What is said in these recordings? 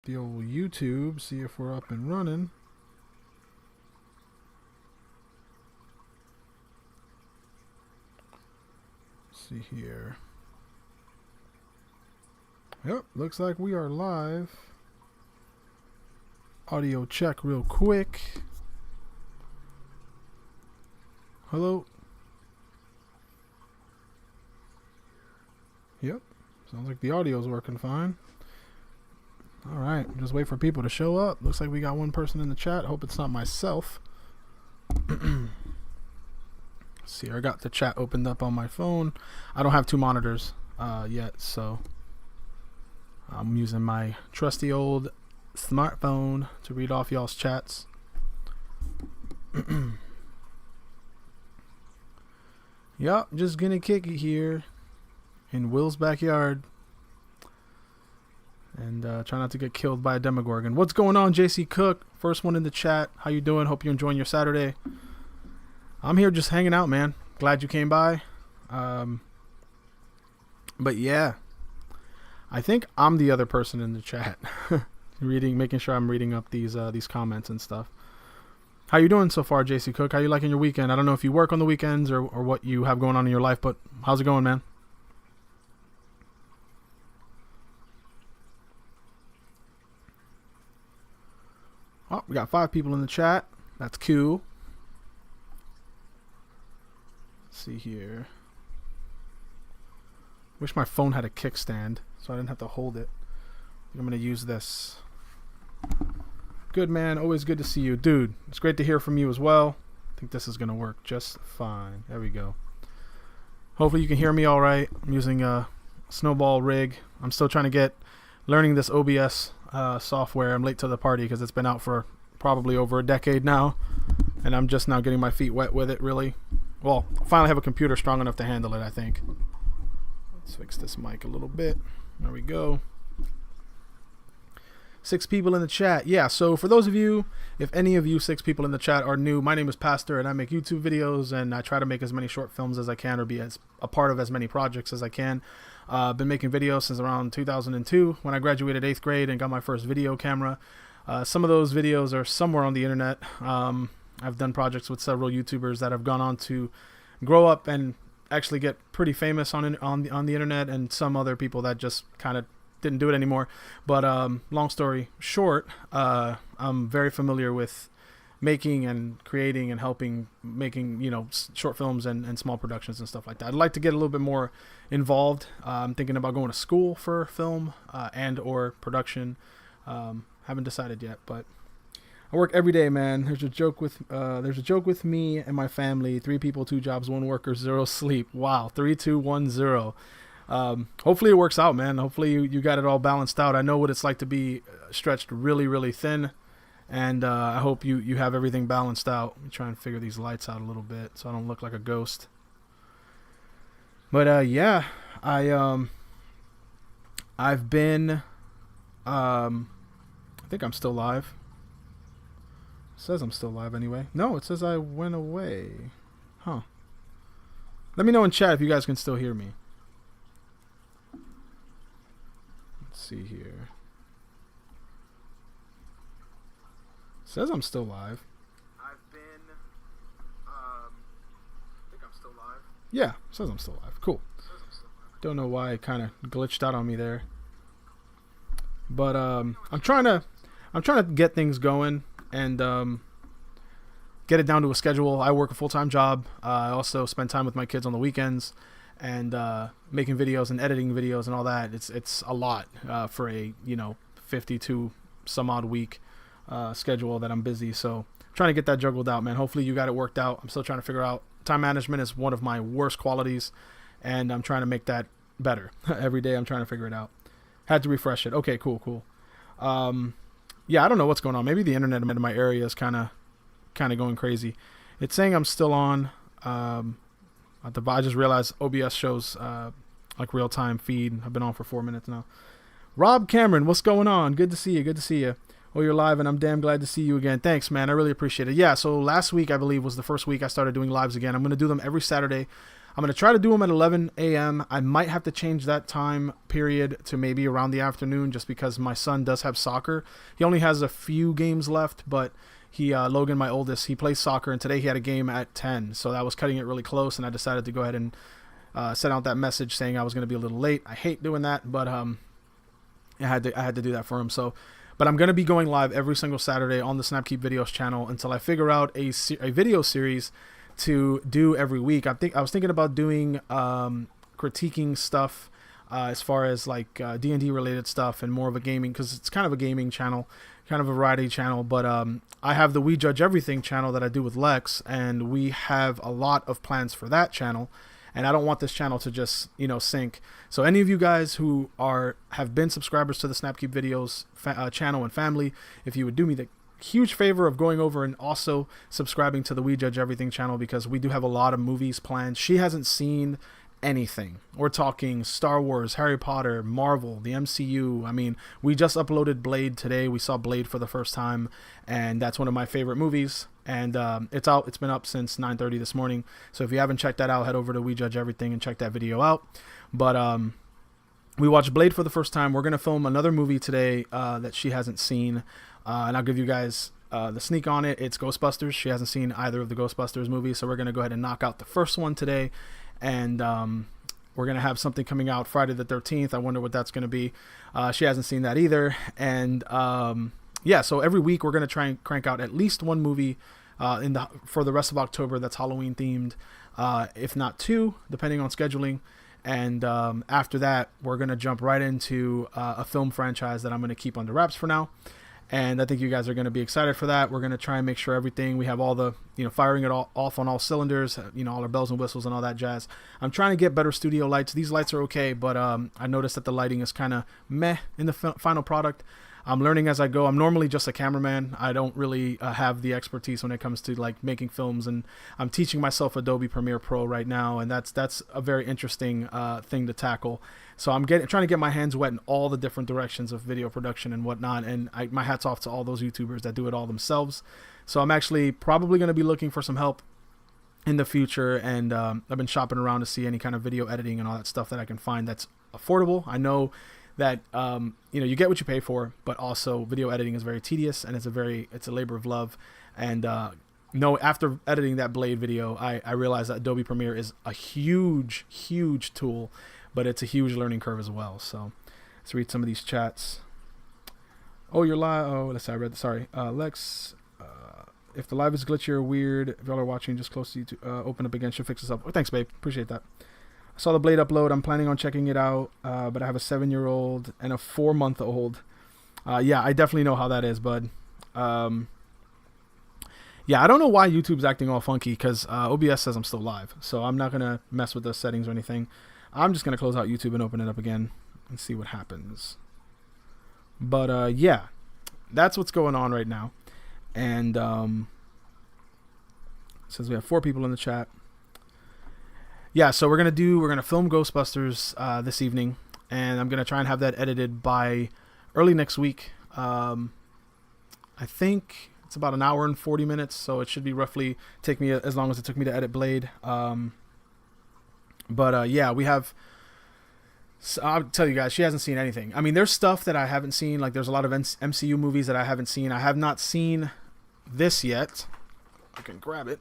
the old YouTube, see if we're up and running. Let's see here. Yep, looks like we are live. Audio check real quick. Hello. Yep, sounds like the audio's working fine. Alright, just wait for people to show up. Looks like we got one person in the chat. Hope it's not myself. See, I got the chat opened up on my phone. I don't have two monitors yet, so I'm using my trusty old smartphone to read off y'all's chats. Yup, just gonna kick it here in Will's backyard. And try not to get killed by a Demogorgon. What's going on, JC Cook? First one in the chat. How you doing? Hope you're enjoying your Saturday. I'm here just hanging out, man. Glad you came by. But yeah, I think I'm the other person in the chat, making sure I'm reading up these comments and stuff. How you doing so far, JC Cook? How you liking your weekend? I don't know if you work on the weekends or what you have going on in your life, but how's it going, man? Oh, we got 5 people in the chat. That's cool. Let's see here. Wish my phone had a kickstand so I didn't have to hold it. I'm going to use this. Good, man. Always good to see you. Dude, it's great to hear from you as well. I think this is going to work just fine. There we go. Hopefully you can hear me all right. I'm using a Snowball rig. I'm still trying to get learning this OBS software. I'm late to the party because it's been out for probably over a decade now, and I'm just now getting my feet wet with it, really. Well, I finally have a computer strong enough to handle it, I think. Let's fix this mic a little bit. There we go. 6 people in the chat. Yeah, so for those of you, if any of you 6 people in the chat are new, my name is Pastor, and I make YouTube videos, and I try to make as many short films as I can or be as a part of as many projects as I can. I've been making videos since around 2002 when I graduated 8th grade and got my first video camera. Some of those videos are somewhere on the internet. I've done projects with several YouTubers that have gone on to grow up and actually get pretty famous on the internet, and some other people that just kind of didn't do it anymore. But long story short, I'm very familiar with making and creating and helping making, you know, short films and small productions and stuff like that. I'd like to get a little bit more involved. I'm thinking about going to school for film and or production. Haven't decided yet, but I work every day, man. There's a joke with me and my family: 3 people, 2 jobs, 1 worker, 0 sleep. Wow, 3, 2, 1, 0. Hopefully it works out, man. Hopefully you got it all balanced out. I know what it's like to be stretched really, really thin, and I hope you have everything balanced out. Let me try and figure these lights out a little bit so I don't look like a ghost. But yeah, I've been I think I'm still live. It says I'm still live anyway. No, it says I went away. Huh. Let me know in chat if you guys can still hear me. Let's see here. It says I'm still live. I've been I think I'm still live. Yeah, it says I'm still live. Cool. Don't know why it kind of glitched out on me there. But I'm trying to get things going and get it down to a schedule. I work a full-time job. I also spend time with my kids on the weekends and making videos and editing videos and all that. It's a lot for a 52 some odd week schedule that I'm busy. So I'm trying to get that juggled out, man. Hopefully you got it worked out. I'm still trying to figure out. Time management is one of my worst qualities, and I'm trying to make that better. Every day I'm trying to figure it out. Had to refresh it. Okay, cool. Yeah, I don't know what's going on. Maybe the internet in my area is kind of going crazy. It's saying I'm still on. I just realized OBS shows like real-time feed. I've been on for 4 minutes now. Rob Cameron, what's going on? Good to see you. Oh, you're live, and I'm damn glad to see you again. Thanks, man. I really appreciate it. Yeah, so last week, I believe, was the first week I started doing lives again. I'm going to do them every Saturday. I'm going to try to do them at 11 a.m. I might have to change that time period to maybe around the afternoon just because my son does have soccer. He only has a few games left, but Logan, my oldest, he plays soccer, and today he had a game at 10, so that was cutting it really close, and I decided to go ahead and send out that message saying I was going to be a little late. I hate doing that, but I had to do that for him. So, but I'm going to be going live every single Saturday on the Snapkeep Videos channel until I figure out a video series to do every week. I was thinking about doing critiquing stuff as far as like D&D related stuff and more of a gaming, because it's kind of a gaming channel, kind of a variety channel. But I have the We Judge Everything channel that I do with Lex, and we have a lot of plans for that channel. And I don't want this channel to just, sink. So any of you guys who have been subscribers to the Snapkeep Videos channel and family, if you would do me the huge favor of going over and also subscribing to the We Judge Everything channel, because we do have a lot of movies planned. She hasn't seen anything. We're talking Star Wars, Harry Potter, Marvel, the MCU. I mean, we just uploaded Blade today. We saw Blade for the first time, and that's one of my favorite movies. And it's out. It's been up since 9:30 this morning. So if you haven't checked that out, head over to We Judge Everything and check that video out. But we watched Blade for the first time. We're gonna film another movie today that she hasn't seen, and I'll give you guys the sneak on it. It's Ghostbusters. She hasn't seen either of the Ghostbusters movies, so we're gonna go ahead and knock out the first one today. And we're going to have something coming out Friday the 13th. I wonder what that's going to be. She hasn't seen that either. And yeah, so every week we're going to try and crank out at least one movie for the rest of October that's Halloween themed, if not two, depending on scheduling. And after that, we're going to jump right into a film franchise that I'm going to keep under wraps for now. And I think you guys are going to be excited for that. We're going to try and make sure we have all the, firing it all off on all cylinders, all our bells and whistles and all that jazz. I'm trying to get better studio lights. These lights are okay, but I noticed that the lighting is kind of meh in the final product. I'm learning as I go. I'm normally just a cameraman. I don't really have the expertise when it comes to like making films, and I'm teaching myself Adobe Premiere Pro right now, and that's a very interesting thing to tackle. So I'm trying to get my hands wet in all the different directions of video production and whatnot, and my hat's off to all those YouTubers that do it all themselves. So I'm actually probably going to be looking for some help in the future, and I've been shopping around to see any kind of video editing and all that stuff that I can find that's affordable. I know that you get what you pay for, but also video editing is very tedious, and it's a labor of love. And after editing that Blade video, I realized that Adobe Premiere is a huge tool, but it's a huge learning curve as well. So let's read some of these chats. Oh, you're live. Oh, let's see. I read. Sorry, Lex. If the live is glitchy or weird, if y'all are watching just close to YouTube, open up again, should fix this up. Oh, thanks, babe. Appreciate that. I saw the Blade upload. I'm planning on checking it out, but I have a 7-year-old and a 4-month-old. Yeah, I definitely know how that is, bud. Yeah, I don't know why YouTube's acting all funky, because OBS says I'm still live, so I'm not going to mess with the settings or anything. I'm just going to close out YouTube and open it up again and see what happens. But yeah, that's what's going on right now. And it says we have 4 people in the chat. Yeah, so we're gonna film Ghostbusters this evening, and I'm gonna try and have that edited by early next week. I think it's about an hour and 40 minutes, so it should be roughly take me as long as it took me to edit Blade. Yeah, we have. So I'll tell you guys, she hasn't seen anything. I mean, there's stuff that I haven't seen. Like, there's a lot of MCU movies that I haven't seen. I have not seen this yet. I can grab it.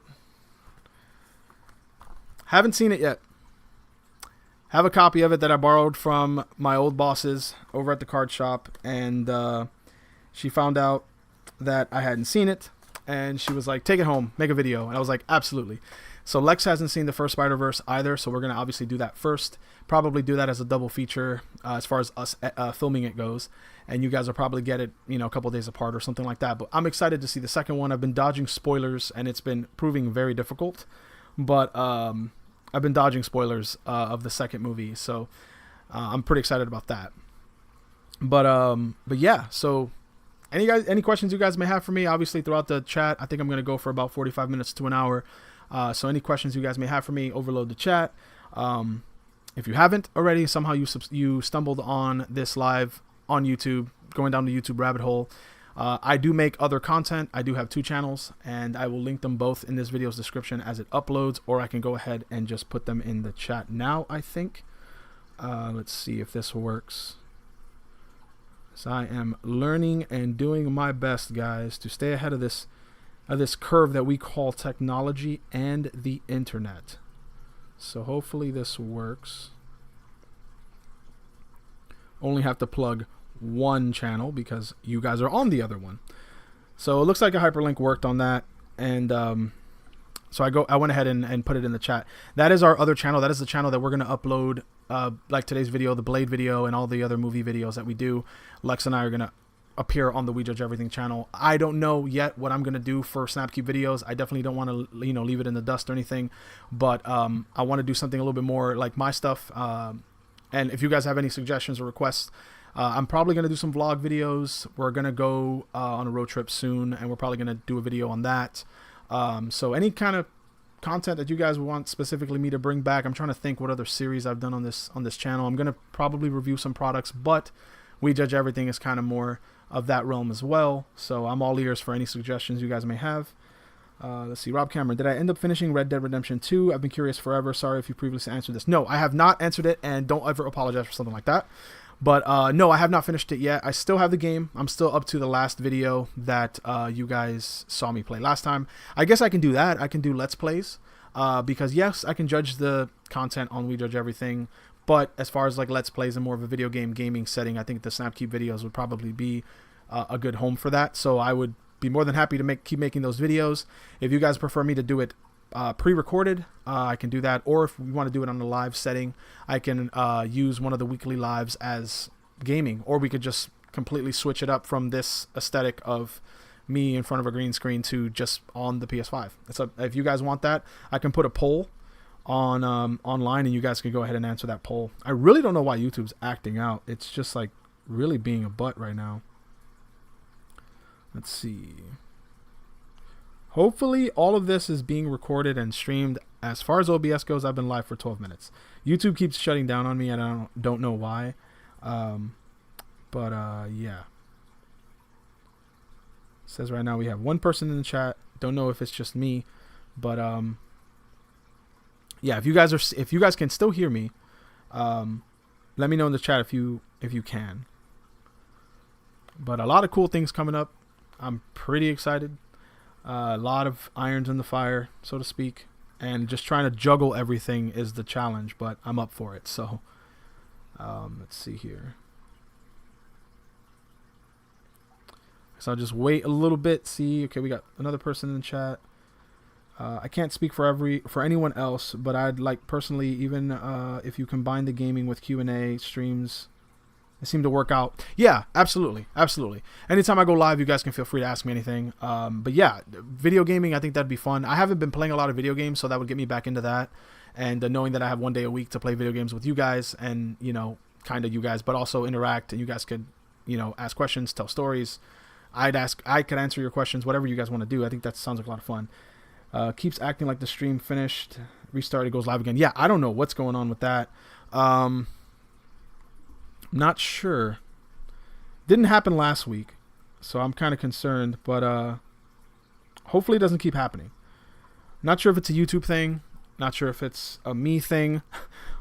Haven't seen it yet. Have a copy of it that I borrowed from my old bosses over at the card shop, and she found out that I hadn't seen it, and she was like, take it home, make a video. And I was like, absolutely. So Lex hasn't seen the first Spider-Verse either, so we're going to obviously do that first. Probably do that as a double feature as far as us filming it goes. And you guys will probably get it, a couple days apart or something like that. But I'm excited to see the second one. I've been dodging spoilers, and it's been proving very difficult. But I've been dodging spoilers of the second movie, so I'm pretty excited about that. But yeah, so any questions you guys may have for me, obviously throughout the chat. I think I'm going to go for about 45 minutes to an hour. So any questions you guys may have for me, overload the chat. If you haven't already, somehow you stumbled on this live on YouTube, going down the YouTube rabbit hole, I do make other content. I do have 2 channels, and I will link them both in this video's description as it uploads, or I can go ahead and just put them in the chat now, I think. Let's see if this works. So I am learning and doing my best, guys, to stay ahead of this curve that we call technology and the internet. So hopefully this works. Only have to plug one channel because you guys are on the other one. So it looks like a hyperlink worked on that, and so I went ahead and put it in the chat. That is our other channel. That is the channel that we're going to upload like today's video, the Blade video, and all the other movie videos that we do. Lex and I are going to appear on the We Judge Everything channel. I don't know yet what I'm going to do for Snapkeep videos. I definitely don't want to, you know, leave it in the dust or anything, but I want to do something a little bit more like my stuff. And if you guys have any suggestions or requests, I'm probably going to do some vlog videos. We're going to go on a road trip soon, and we're probably going to do a video on that. So any kind of content that you guys want specifically me to bring back. I'm trying to think what other series I've done on this channel. I'm going to probably review some products, but We Judge Everything is kind of more of that realm as well. So I'm all ears for any suggestions you guys may have. Let's see. Rob Cameron, did I end up finishing Red Dead Redemption 2? I've been curious forever. Sorry if you previously answered this. No, I have not answered it, and don't ever apologize for something like that. But no, I have not finished it yet. I still have the game. I'm still up to the last video that you guys saw me play last time. I guess I can do that. I can do Let's Plays because, yes, I can judge the content on We Judge Everything. But as far as like Let's Plays and more of a video game gaming setting, I think the Snapkeep videos would probably be a good home for that. So I would be more than happy to keep making those videos. If you guys prefer me to do it pre-recorded, I can do that, or if we want to do it on a live setting, I can use one of the weekly lives as gaming, or we could just completely switch it up from this aesthetic of me in front of a green screen to just on the PS5. If you guys want that, I can put a poll on online, and you guys can go ahead and answer that poll. I really don't know why YouTube's acting out. It's just like really being a butt right now. Let's see. Hopefully all of this is being recorded and streamed. As far as OBS goes, I've been live for 12 minutes. YouTube keeps shutting down on me, and I don't know why. Yeah. It says right now we have one person in the chat. Don't know if it's just me, but yeah, if you guys can still hear me, let me know in the chat if you can. But a lot of cool things coming up. I'm pretty excited. A lot of irons in the fire, so to speak, and just trying to juggle everything is the challenge, but I'm up for it. So let's see here. So I'll just wait a little bit, see. Okay, we got another person in the chat. I can't speak for anyone else, but I'd like personally, even if you combine the gaming with Q&A streams, they seem to work out. Yeah, absolutely. Absolutely. Anytime I go live, you guys can feel free to ask me anything. But yeah, video gaming, I think that'd be fun. I haven't been playing a lot of video games, so that would get me back into that. And knowing that I have one day a week to play video games with you guys and, you know, kind of you guys, but also interact, and you guys could, you know, ask questions, tell stories. I could answer your questions, whatever you guys want to do. I think that sounds like a lot of fun. Keeps acting like the stream finished. Restarted, goes live again. Yeah, I don't know what's going on with that. Not sure. Didn't happen last week, so I'm kind of concerned, but hopefully it doesn't keep happening. Not sure if it's a YouTube thing, not sure if it's a me thing,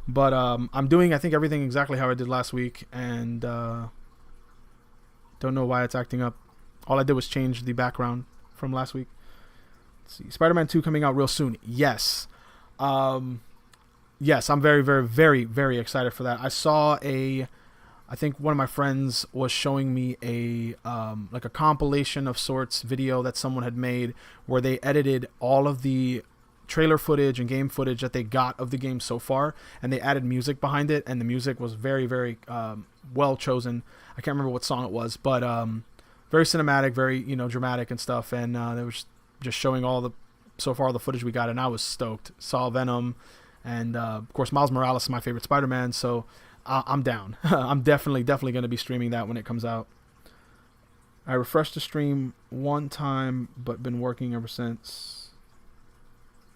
but I'm doing, I think, everything exactly how I did last week, and don't know why it's acting up. All I did was change the background from last week. Let's see. Spider-Man 2 coming out real soon. Yes. Yes, I'm very, very, very, very excited for that. I saw I think one of my friends was showing me like a compilation of sorts video that someone had made where they edited all of the trailer footage and game footage that they got of the game so far, and they added music behind it, and the music was very, very well chosen. I can't remember what song it was, but very cinematic, very, you know, dramatic and stuff, and they were just showing all the footage we got, and I was stoked. Saw Venom, and of course Miles Morales is my favorite Spider-Man, so I'm down. I'm definitely going to be streaming that when it comes out. I refreshed the stream one time, but been working ever since.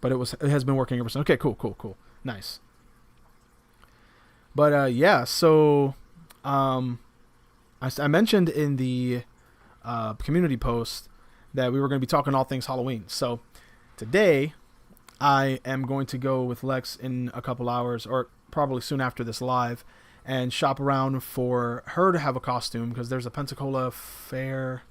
But it has been working ever since. Okay, cool. Nice. But yeah, so I mentioned in the community post that we were going to be talking all things Halloween. So today I am going to go with Lex in a couple hours, or probably soon after this live, and shop around for her to have a costume, because there's a Pensacola fair.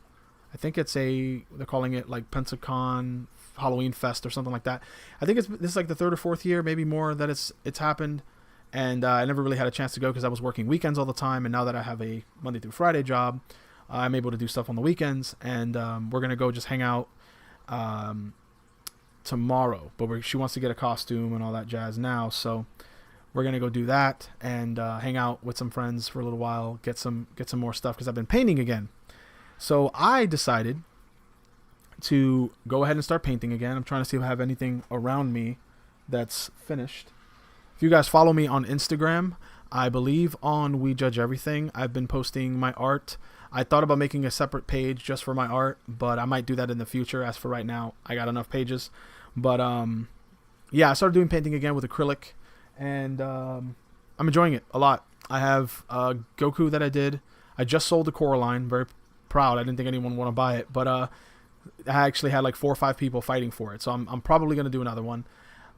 I think they're calling it like Pensacon Halloween Fest or something like that. I think this is like the third or fourth year, maybe more, that it's happened. And I never really had a chance to go because I was working weekends all the time. And now that I have a Monday through Friday job, I'm able to do stuff on the weekends. And we're going to go just hang out tomorrow. But she wants to get a costume and all that jazz now. So we're going to go do that and hang out with some friends for a little while, get some more stuff, because I've been painting again. So I decided to go ahead and start painting again. I'm trying to see if I have anything around me that's finished. If you guys follow me on Instagram, I believe on We Judge Everything, I've been posting my art. I thought about making a separate page just for my art, but I might do that in the future. As for right now, I got enough pages. But yeah, I started doing painting again with acrylic, and I'm enjoying it a lot. I have Goku that I did. I just sold the Coraline. Very proud. I didn't think anyone would want to buy it, but I actually had like 4 or 5 people fighting for it, so I'm probably going to do another one.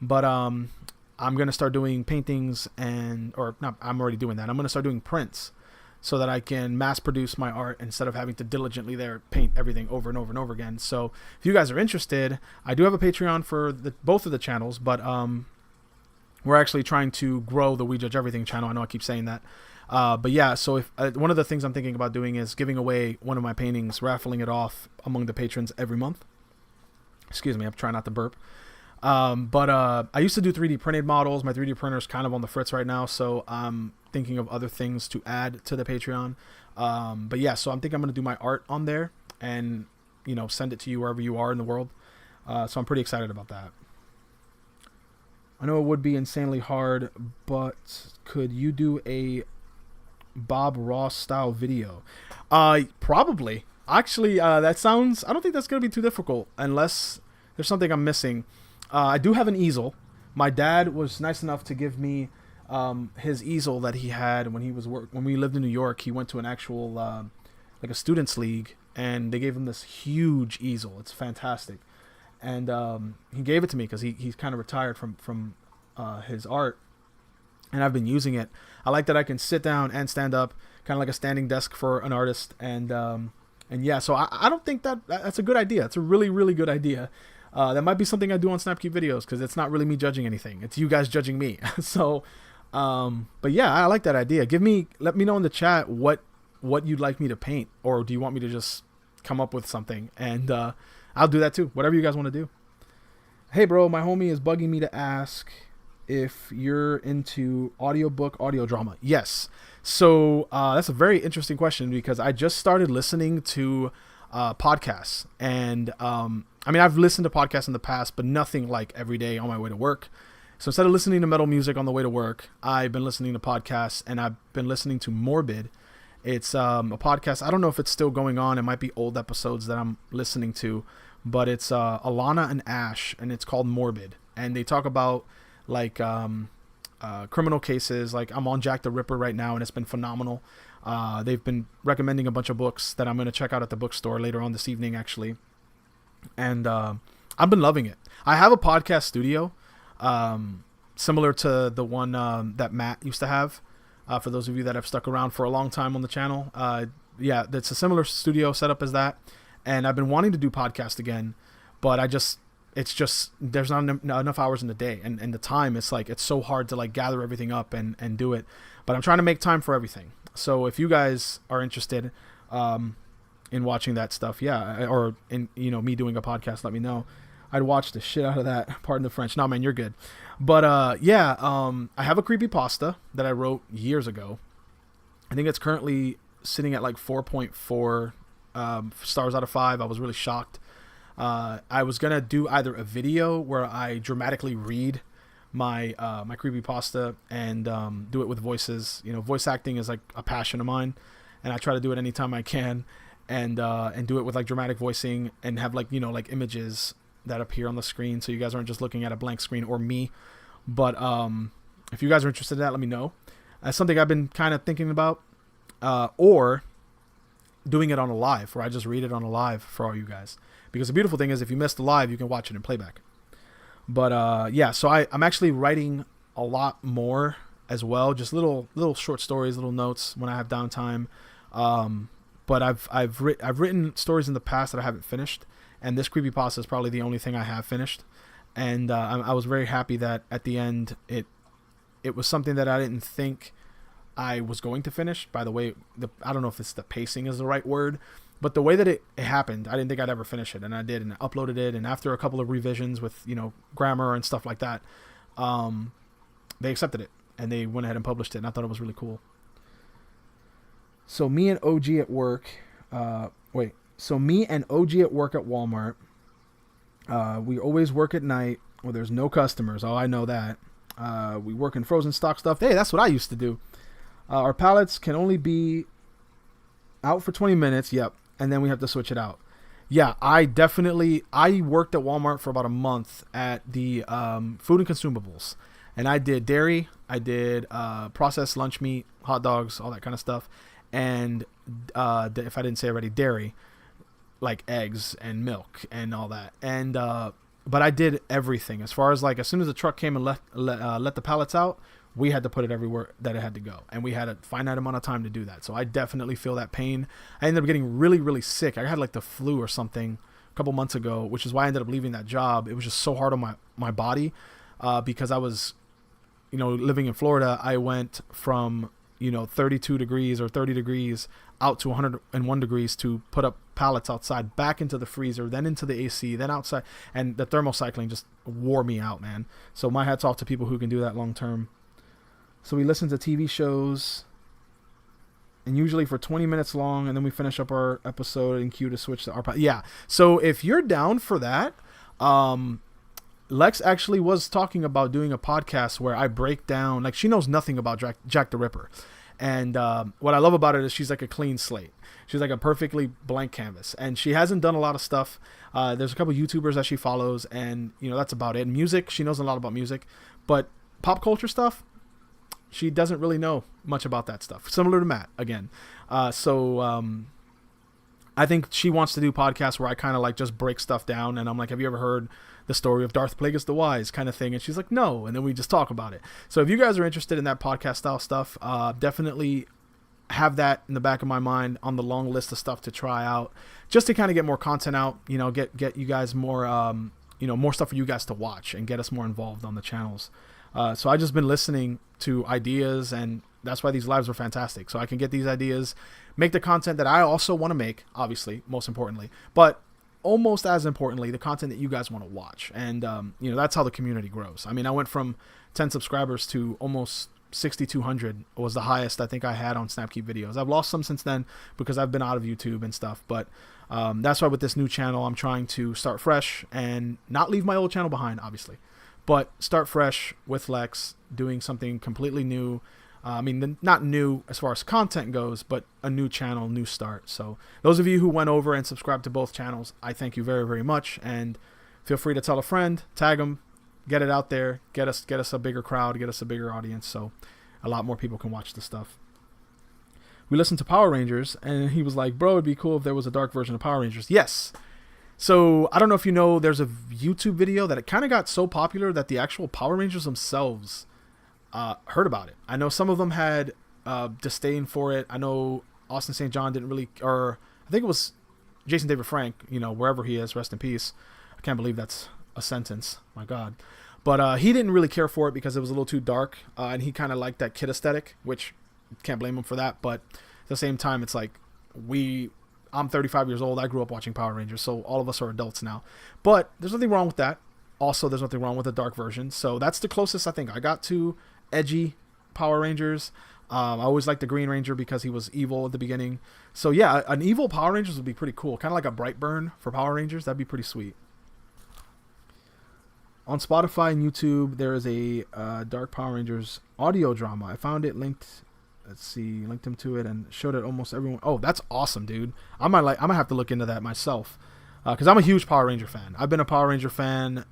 But I'm going to start doing paintings, I'm already doing that. I'm going to start doing prints so that I can mass produce my art instead of having to diligently paint everything over and over and over again. So if you guys are interested, I do have a Patreon for both of the channels, but we're actually trying to grow the We Judge Everything channel. I know I keep saying that. But yeah, so if one of the things I'm thinking about doing is giving away one of my paintings, raffling it off among the patrons every month. Excuse me, I'm trying not to burp. But I used to do 3D printed models. My 3D printer is kind of on the fritz right now, so I'm thinking of other things to add to the Patreon. But yeah, so I'm thinking I'm going to do my art on there and, send it to you wherever you are in the world. So I'm pretty excited about that. I know it would be insanely hard, but could you do a Bob Ross style video? Probably. Actually, I don't think that's going to be too difficult unless there's something I'm missing. I do have an easel. My dad was nice enough to give me his easel that he had when we lived in New York. He went to an actual like a students league, and they gave him this huge easel. It's fantastic, and he gave it to me because he's kind of retired from his art, and I've been using it. I like that I can sit down and stand up, kind of like a standing desk for an artist, and yeah. So I don't think that's a good idea. It's a really, really good idea. That might be something I do on Snapcube videos, because it's not really me judging anything. It's you guys judging me. So, but yeah, I like that idea. Let me know in the chat what you'd like me to paint, or do you want me to just come up with something? And I'll do that too. Whatever you guys want to do. Hey, bro, my homie is bugging me to ask if you're into audiobook, audio drama. Yes. So that's a very interesting question, because I just started listening to podcasts, and I've listened to podcasts in the past, but nothing like every day on my way to work. So instead of listening to metal music on the way to work, I've been listening to podcasts, and I've been listening to Morbid. It's a podcast. I don't know if it's still going on. It might be old episodes that I'm listening to, but it's Alana and Ash, and it's called Morbid. And they talk about like criminal cases. Like, I'm on Jack the Ripper right now, and it's been phenomenal. They've been recommending a bunch of books that I'm going to check out at the bookstore later on this evening, actually. And I've been loving it. I have a podcast studio similar to the one that Matt used to have. For those of you that have stuck around for a long time on the channel, yeah, it's a similar studio setup as that. And I've been wanting to do podcast again, but there's not enough hours in the day, and the time. It's so hard to like gather everything up and do it. But I'm trying to make time for everything. So if you guys are interested in watching that stuff, yeah, or in me doing a podcast, let me know. I'd watch the shit out of that. Pardon the French. No, man, you're good. But yeah, I have a creepypasta that I wrote years ago. I think it's currently sitting at like 4.4 stars out of 5. I was really shocked. I was gonna do either a video where I dramatically read my my creepypasta and do it with voices. Voice acting is like a passion of mine, and I try to do it anytime I can, and do it with like dramatic voicing and have like like images that appear on the screen, so you guys aren't just looking at a blank screen or me. But if you guys are interested in that, let me know. That's something I've been kind of thinking about. Or doing it on a live, where I just read it on a live for all you guys. Because the beautiful thing is, if you missed the live, you can watch it in playback. But yeah, so I'm actually writing a lot more as well, just little short stories, little notes when I have downtime. But I've written stories in the past that I haven't finished, and this creepypasta is probably the only thing I have finished. And I was very happy that at the end it was something that I didn't think I was going to finish. By the way, I don't know if it's the pacing is the right word, but the way that it happened, I didn't think I'd ever finish it, and I did, and I uploaded it. And after a couple of revisions with grammar and stuff like that, they accepted it and they went ahead and published it, and I thought it was really cool. So me and OG at work, So me and OG at work at Walmart. We always work at night where there's no customers. Oh, I know that. We work in frozen stock stuff. Hey, that's what I used to do. Our pallets can only be out for 20 minutes. Yep. And then we have to switch it out. Yeah, I worked at Walmart for about a month at the food and consumables. And I did dairy. I did processed lunch meat, hot dogs, all that kind of stuff. And if I didn't say already, dairy, like eggs and milk and all that. And but I did everything. As far as like, as soon as the truck came and let the pallets out, we had to put it everywhere that it had to go. And we had a finite amount of time to do that. So I definitely feel that pain. I ended up getting really, really sick. I had like the flu or something a couple months ago, which is why I ended up leaving that job. It was just so hard on my body because I was, living in Florida. I went from, 32 degrees or 30 degrees out to 101 degrees to put up pallets outside, back into the freezer, then into the AC, then outside. And the thermocycling just wore me out, man. So my hat's off to people who can do that long term. So we listen to TV shows, and usually for 20 minutes long, and then we finish up our episode and cue to switch to our... Yeah, so if you're down for that, Lex actually was talking about doing a podcast where I break down... Like, she knows nothing about Jack the Ripper. And what I love about it is she's like a clean slate. She's like a perfectly blank canvas. And she hasn't done a lot of stuff. There's a couple YouTubers that she follows, and, that's about it. Music, she knows a lot about music. But pop culture stuff... she doesn't really know much about that stuff. Similar to Matt, again. So I think she wants to do podcasts where I kind of like just break stuff down. And I'm like, have you ever heard the story of Darth Plagueis the Wise kind of thing? And she's like, no. And then we just talk about it. So if you guys are interested in that podcast style stuff, definitely have that in the back of my mind on the long list of stuff to try out, just to kind of get more content out, get you guys more, more stuff for you guys to watch and get us more involved on the channels. So I just been listening to ideas, and that's why these lives are fantastic. So I can get these ideas, make the content that I also want to make, obviously, most importantly, but almost as importantly, the content that you guys want to watch. And, that's how the community grows. I mean, I went from 10 subscribers to almost 6,200 was the highest I think I had on Snapkeep videos. I've lost some since then because I've been out of YouTube and stuff. But that's why with this new channel, I'm trying to start fresh and not leave my old channel behind, obviously. But start fresh with Lex, doing something completely new. Not new as far as content goes, but a new channel, new start. So those of you who went over and subscribed to both channels, I thank you very, very much. And feel free to tell a friend, tag them, get it out there, get us a bigger crowd, get us a bigger audience, so a lot more people can watch the stuff. We listened to Power Rangers, and he was like, bro, it'd be cool if there was a dark version of Power Rangers. Yes. So I don't know if you know, there's a YouTube video that it kind of got so popular that the actual Power Rangers themselves heard about it. I know some of them had disdain for it. I know Austin St. John didn't really, or I think it was Jason David Frank, wherever he is, rest in peace. I can't believe that's a sentence. My God. But he didn't really care for it because it was a little too dark, and he kind of liked that kid aesthetic, which can't blame him for that. But at the same time, it's like I'm 35 years old. I grew up watching Power Rangers, so all of us are adults now. But there's nothing wrong with that. Also, there's nothing wrong with the dark version. So that's the closest I think I got to edgy Power Rangers. I always liked the Green Ranger because he was evil at the beginning. So yeah, an evil Power Rangers would be pretty cool. Kind of like a Brightburn for Power Rangers. That'd be pretty sweet. On Spotify and YouTube, there is a Dark Power Rangers audio drama. I found it linked. Let's see, linked him to it and showed it almost everyone. Oh, that's awesome, dude. I might have to look into that myself because I'm a huge Power Ranger fan. I've been a Power Ranger fan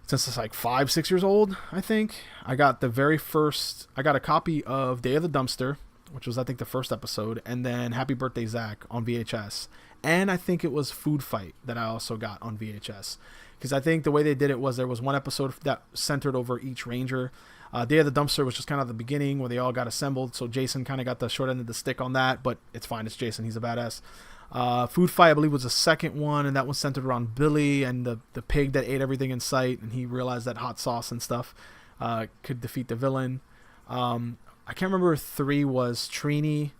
since it's like 5-6 years old, I think. I got a copy of Day of the Dumpster, which was I think the first episode, and then Happy Birthday Zach on VHS, and I think it was Food Fight that I also got on VHS, because I think the way they did it was there was one episode that centered over each Ranger. Day of the Dumpster was just kind of the beginning where they all got assembled, so Jason kind of got the short end of the stick on that, but it's fine, it's Jason, he's a badass. Food Fight, I believe, was the second one, and that one centered around Billy and the pig that ate everything in sight, and he realized that hot sauce and stuff could defeat the villain. I can't remember if 3 was Trini.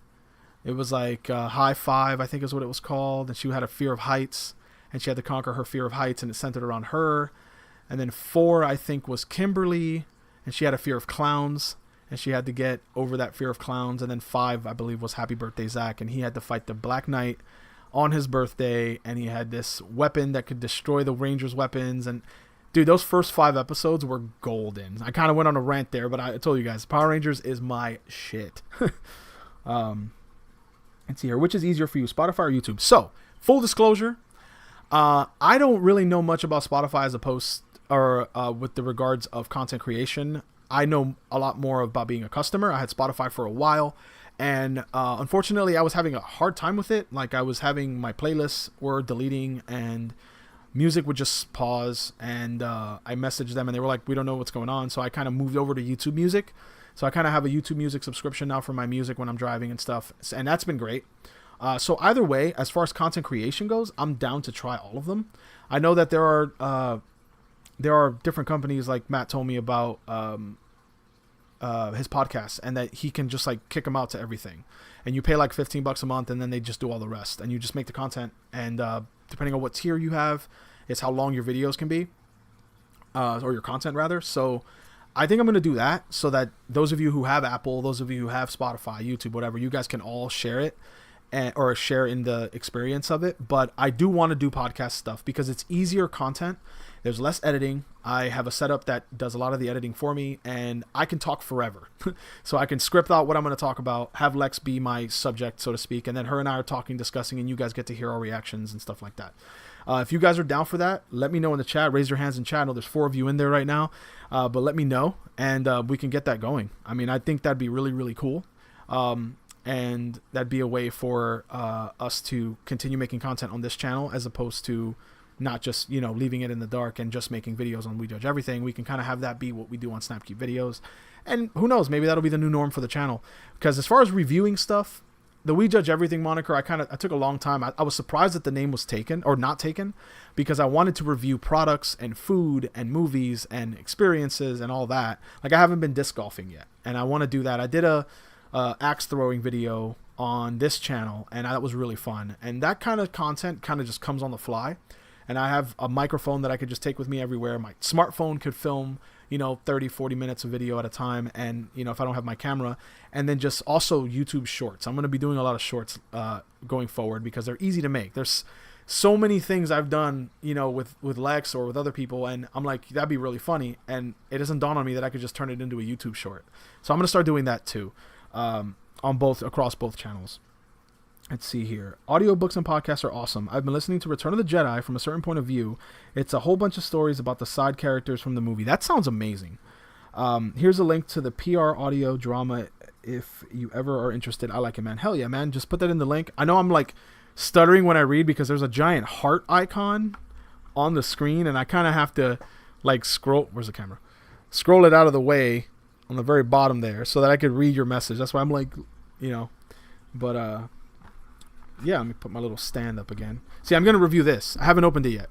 It was like High Five, I think is what it was called, and she had a fear of heights, and she had to conquer her fear of heights, and it centered around her. And then 4, I think, was Kimberly, and she had a fear of clowns, and she had to get over that fear of clowns. And then 5, I believe, was Happy Birthday Zach, and he had to fight the Black Knight on his birthday, and he had this weapon that could destroy the Rangers' weapons. And dude, those first 5 episodes were golden. I kind of went on a rant there, but I told you guys, Power Rangers is my shit. Let's see here. Which is easier for you, Spotify or YouTube? So, full disclosure, I don't really know much about Spotify as opposed or with the regards of content creation. I know a lot more about being a customer. I had Spotify for a while, and unfortunately, I was having a hard time with it. Like, I was having my playlists were deleting, and music would just pause, and I messaged them, and they were like, we don't know what's going on. So I kind of moved over to YouTube Music. So I kind of have a YouTube Music subscription now for my music when I'm driving and stuff, and that's been great. So either way, as far as content creation goes, I'm down to try all of them. I know that there are different companies, like Matt told me about his podcast, and that he can just like kick them out to everything, and you pay like $15 a month, and then they just do all the rest, and you just make the content, and depending on what tier you have, is how long your videos can be, or your content rather. So I think I'm going to do that so that those of you who have Apple, those of you who have Spotify, YouTube, whatever, you guys can all share it or share in the experience of it. But I do want to do podcast stuff because it's easier content. There's less editing. I have a setup that does a lot of the editing for me, and I can talk forever. So I can script out what I'm going to talk about, have Lex be my subject, so to speak, and then her and I are talking, discussing, and you guys get to hear our reactions and stuff like that. If you guys are down for that, let me know in the chat. Raise your hands in chat. I know there's 4 of you in there right now, but let me know, and we can get that going. I mean, I think that'd be really, really cool, and that'd be a way for us to continue making content on this channel as opposed to not just, leaving it in the dark and just making videos on We Judge Everything. We can kind of have that be what we do on Snapkeep videos, and who knows, maybe that'll be the new norm for the channel. Because as far as reviewing stuff, the We Judge Everything moniker, I took a long time. I was surprised that the name was taken or not taken, because I wanted to review products and food and movies and experiences and all that. Like, I haven't been disc golfing yet, and I want to do that. I did a axe throwing video on this channel, and that was really fun. And that kind of content kind of just comes on the fly. And I have a microphone that I could just take with me everywhere. My smartphone could film, 30, 40 minutes of video at a time. And, if I don't have my camera, and then just also YouTube shorts. I'm going to be doing a lot of shorts going forward because they're easy to make. There's so many things I've done, with Lex or with other people. And I'm like, that'd be really funny. And it doesn't dawn on me that I could just turn it into a YouTube short. So I'm going to start doing that too, across both channels. Let's see here. Audiobooks and podcasts are awesome. I've been listening to Return of the Jedi from a certain point of view. It's a whole bunch of stories about the side characters from the movie. That sounds amazing. Here's a link to the PR audio drama if you ever are interested. I like it, man. Hell yeah, man. Just put that in the link. I know I'm like stuttering when I read because there's a giant heart icon on the screen, and I kind of have to like scroll. Where's the camera? Scroll it out of the way on the very bottom there so that I could read your message. That's why I'm like, but yeah, let me put my little stand up again. See, I'm going to review this. I haven't opened it yet.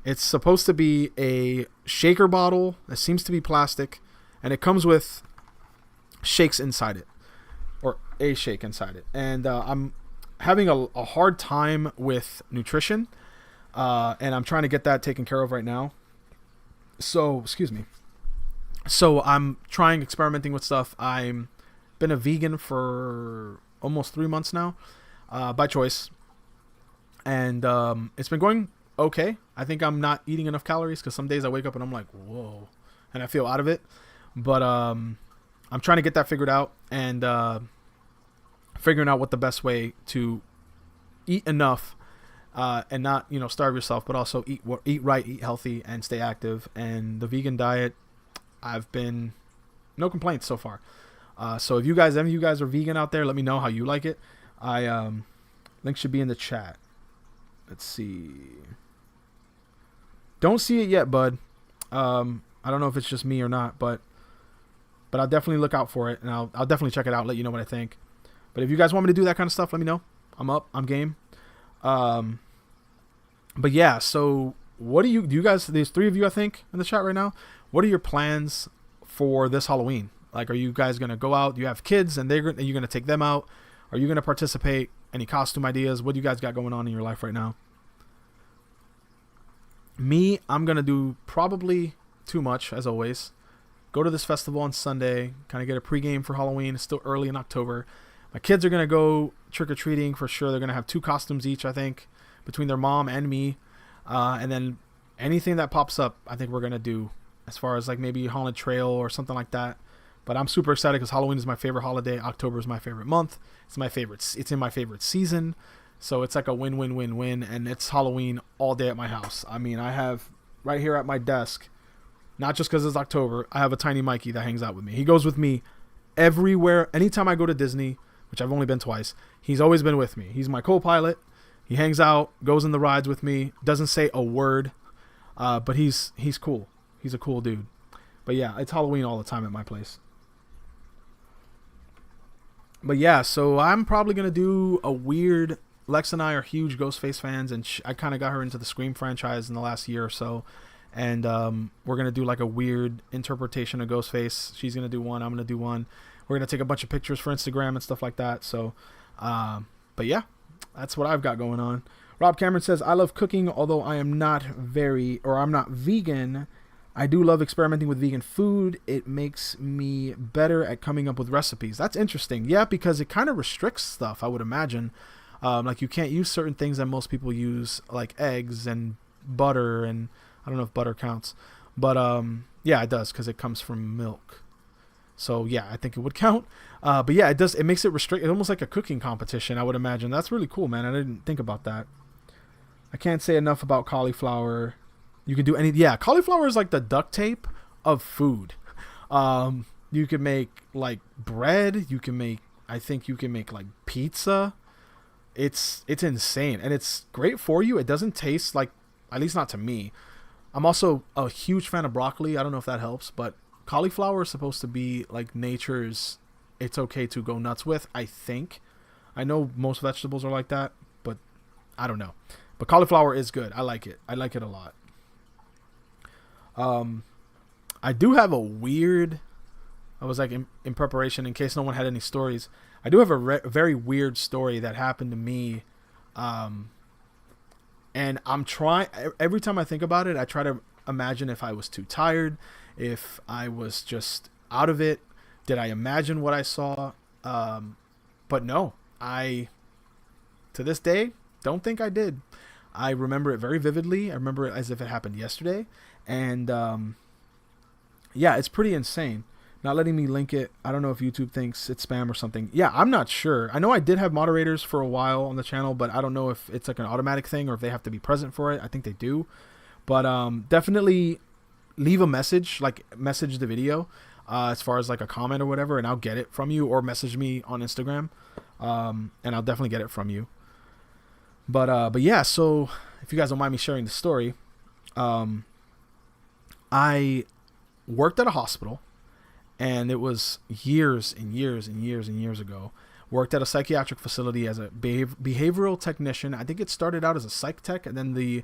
It's supposed to be a shaker bottle. It seems to be plastic, and it comes with shakes inside it, or a shake inside it. And I'm having a hard time with nutrition, and I'm trying to get that taken care of right now. So, excuse me. So I'm experimenting with stuff. I'm been a vegan for almost 3 months now. By choice, and it's been going okay. I think I'm not eating enough calories because some days I wake up and I'm like, whoa, and I feel out of it. But I'm trying to get that figured out, and figuring out what the best way to eat enough and not starve yourself, but also eat right, eat healthy, and stay active. And the vegan diet, I've been no complaints so far. So if any of you guys are vegan out there, let me know how you like it. Link should be in the chat. Let's see. Don't see it yet, bud. I don't know if it's just me or not, but I'll definitely look out for it, and I'll definitely check it out, let you know what I think. But if you guys want me to do that kind of stuff, let me know. I'm up. I'm game. But yeah, so what do you guys, there's 3 of you, I think, in the chat right now. What are your plans for this Halloween? Like, are you guys going to go out? Do you have kids and you're going to take them out? Are you going to participate? Any costume ideas? What do you guys got going on in your life right now? Me, I'm going to do probably too much, as always. Go to this festival on Sunday, kind of get a pregame for Halloween. It's still early in October. My kids are going to go trick-or-treating for sure. They're going to have 2 costumes each, I think, between their mom and me. And then anything that pops up, I think we're going to do, as far as like maybe Haunted Trail or something like that. But I'm super excited because Halloween is my favorite holiday. October is my favorite month. It's in my favorite season. So it's like a win-win-win-win. And it's Halloween all day at my house. I mean, I have right here at my desk, not just because it's October, I have a tiny Mikey that hangs out with me. He goes with me everywhere. Anytime I go to Disney, which I've only been twice, he's always been with me. He's my co-pilot. He hangs out, goes in the rides with me, doesn't say a word, but he's cool. He's a cool dude. But yeah, it's Halloween all the time at my place. But yeah, so I'm probably going to do a weird... Lex and I are huge Ghostface fans, and I kind of got her into the Scream franchise in the last year or so. And we're going to do like a weird interpretation of Ghostface. She's going to do one. I'm going to do one. We're going to take a bunch of pictures for Instagram and stuff like that. So, but yeah, that's what I've got going on. Rob Cameron says, I love cooking, although I'm not vegan. I do love experimenting with vegan food. It makes me better at coming up with recipes. That's interesting. Yeah, because it kind of restricts stuff, I would imagine. Like you can't use certain things that most people use, like eggs and butter, and I don't know if butter counts. But yeah, it does because it comes from milk. So yeah, I think it would count. But yeah, it does. It makes it restricted, almost like a cooking competition, I would imagine. That's really cool, man. I didn't think about that. I can't say enough about cauliflower. You can do any. Yeah, cauliflower is like the duct tape of food. You can make like bread. You can make. I think you can make like pizza. It's insane, and it's great for you. It doesn't taste like, at least not to me. I'm also a huge fan of broccoli. I don't know if that helps, but cauliflower is supposed to be like nature's. It's okay to go nuts with. I think. I know most vegetables are like that, but I don't know. But cauliflower is good. I like it. I like it a lot. I do have a weird. I was like in preparation in case no one had any stories. I do have a very weird story that happened to me. And I'm trying, every time I think about it, I try to imagine if I was too tired, if I was just out of it. Did I imagine what I saw? But no, to this day, don't think I did. I remember it very vividly. I remember it as if it happened yesterday. And yeah, it's pretty insane. Not letting me link it. I don't know if YouTube thinks it's spam or something. Yeah, I'm not sure. I know I did have moderators for a while on the channel, but I don't know if it's like an automatic thing or if they have to be present for it. I think they do. But definitely leave a message, like message the video as far as like a comment or whatever, and I'll get it from you, or message me on Instagram and I'll definitely get it from you. But yeah, so if you guys don't mind me sharing the story, I worked at a hospital. And it was years and years and years and years ago. Worked at a psychiatric facility as a behavioral technician. I think it started out as a psych tech, and then the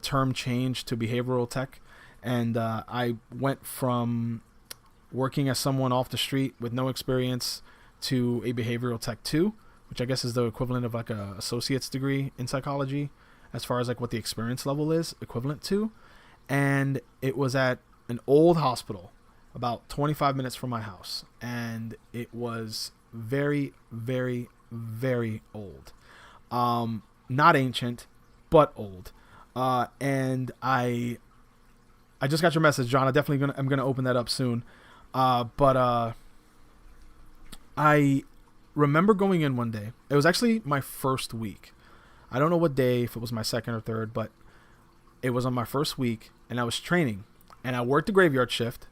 term changed to behavioral tech. And I went from working as someone off the street with no experience to a behavioral tech 2, which I guess is the equivalent of like a associate's degree in psychology, as far as like what the experience level is equivalent to. And it was at an old hospital, about 25 minutes from my house, and it was very, very, very old. Not ancient, but old. And I just got your message, John. I'm gonna open that up soon. But I remember going in one day. It was actually my first week. I don't know what day, if it was my second or third, but it was on my first week, and I was training, and I worked the graveyard shift.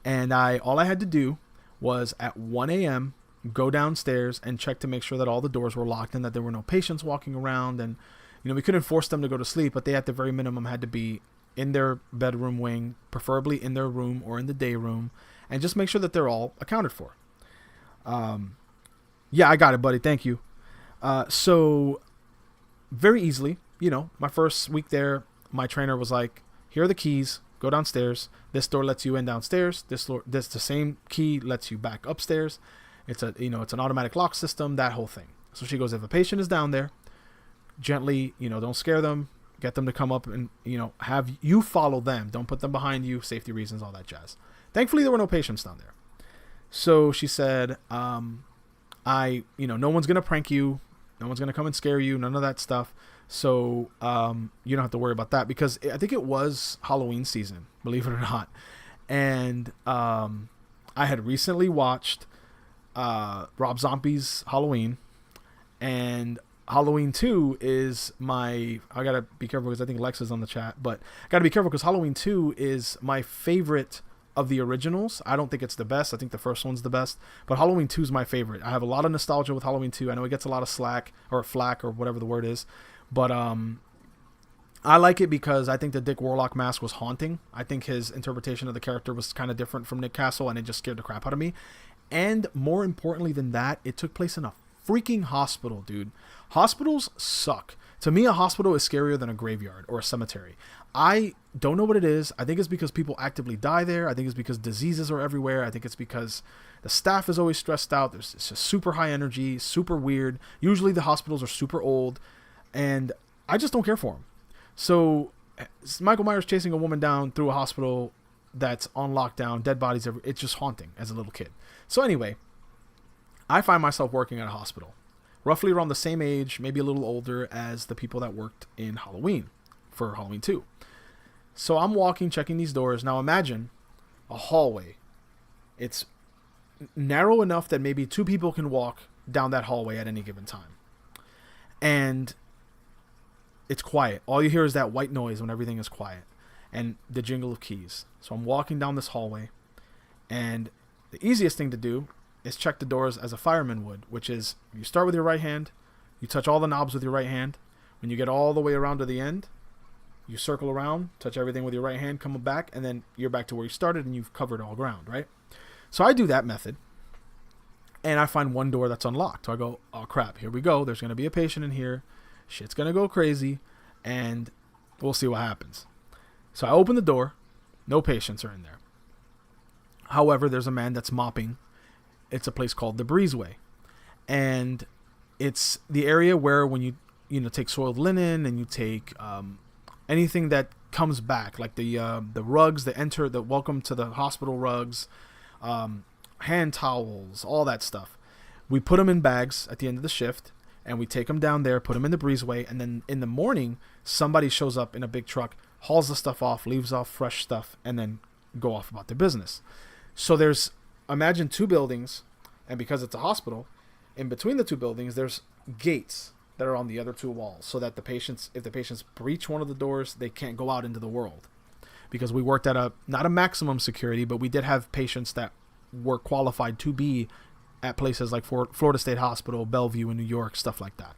And all I had to do was at 1 a.m. go downstairs and check to make sure that all the doors were locked and that there were no patients walking around. And, we couldn't force them to go to sleep, but they at the very minimum had to be in their bedroom wing, preferably in their room or in the day room, and just make sure that they're all accounted for. Yeah, I got it, buddy. Thank you. So very easily, my first week there, my trainer was like, here are the keys, go downstairs. This door lets you in downstairs. This the same key lets you back upstairs. It's it's an automatic lock system, that whole thing. So she goes, if a patient is down there, gently, don't scare them, get them to come up and, have you follow them. Don't put them behind you, safety reasons, all that jazz. Thankfully, there were no patients down there. So she said, no one's going to prank you. No one's going to come and scare you. None of that stuff. So you don't have to worry about that, because I think it was Halloween season, believe it or not. And I had recently watched Rob Zombie's Halloween, and Halloween 2 is I gotta be careful because I think Lex is on the chat, but I gotta be careful because Halloween 2 is my favorite of the originals. I don't think it's the best. I think the first one's the best, but Halloween 2 is my favorite. I have a lot of nostalgia with Halloween 2. I know it gets a lot of flack or whatever the word is, but I like it because I think the Dick Warlock mask was haunting. I think his interpretation of the character was kind of different from Nick Castle, and it just scared the crap out of me. And more importantly than that, it took place in a freaking hospital, dude. Hospitals suck. To me, a hospital is scarier than a graveyard or a cemetery. I don't know what it is. I think it's because people actively die there. I think it's because diseases are everywhere. I think it's because the staff is always stressed out. It's just super high energy, super weird. Usually the hospitals are super old, and I just don't care for them. So Michael Myers chasing a woman down through a hospital that's on lockdown, dead bodies, it's just haunting as a little kid. So anyway, I find myself working at a hospital, roughly around the same age, maybe a little older as the people that worked in Halloween for Halloween 2. So I'm walking, checking these doors. Now imagine a hallway. It's narrow enough that maybe two people can walk down that hallway at any given time. And it's quiet. All you hear is that white noise when everything is quiet and the jingle of keys. So I'm walking down this hallway, and the easiest thing to do is check the doors as a fireman would, which is you start with your right hand, you touch all the knobs with your right hand. When you get all the way around to the end, you circle around, touch everything with your right hand, come back, and then you're back to where you started and you've covered all ground, right? So I do that method, and I find one door that's unlocked. So I go, oh crap, here we go. There's going to be a patient in here. Shit's going to go crazy, and we'll see what happens. So I open the door. No patients are in there. However, there's a man that's mopping. It's a place called the Breezeway, and it's the area where when you take soiled linen and you take anything that comes back, like the rugs, the welcome to the hospital rugs, hand towels, all that stuff. We put them in bags at the end of the shift, and we take them down there, put them in the Breezeway, and then in the morning, somebody shows up in a big truck, hauls the stuff off, leaves off fresh stuff, and then go off about their business. So imagine two buildings, and because it's a hospital, in between the two buildings, there's gates that are on the other two walls, so that if the patients breach one of the doors, they can't go out into the world. Because we worked at not a maximum security, but we did have patients that were qualified to be at places like Florida State Hospital, Bellevue in New York, stuff like that.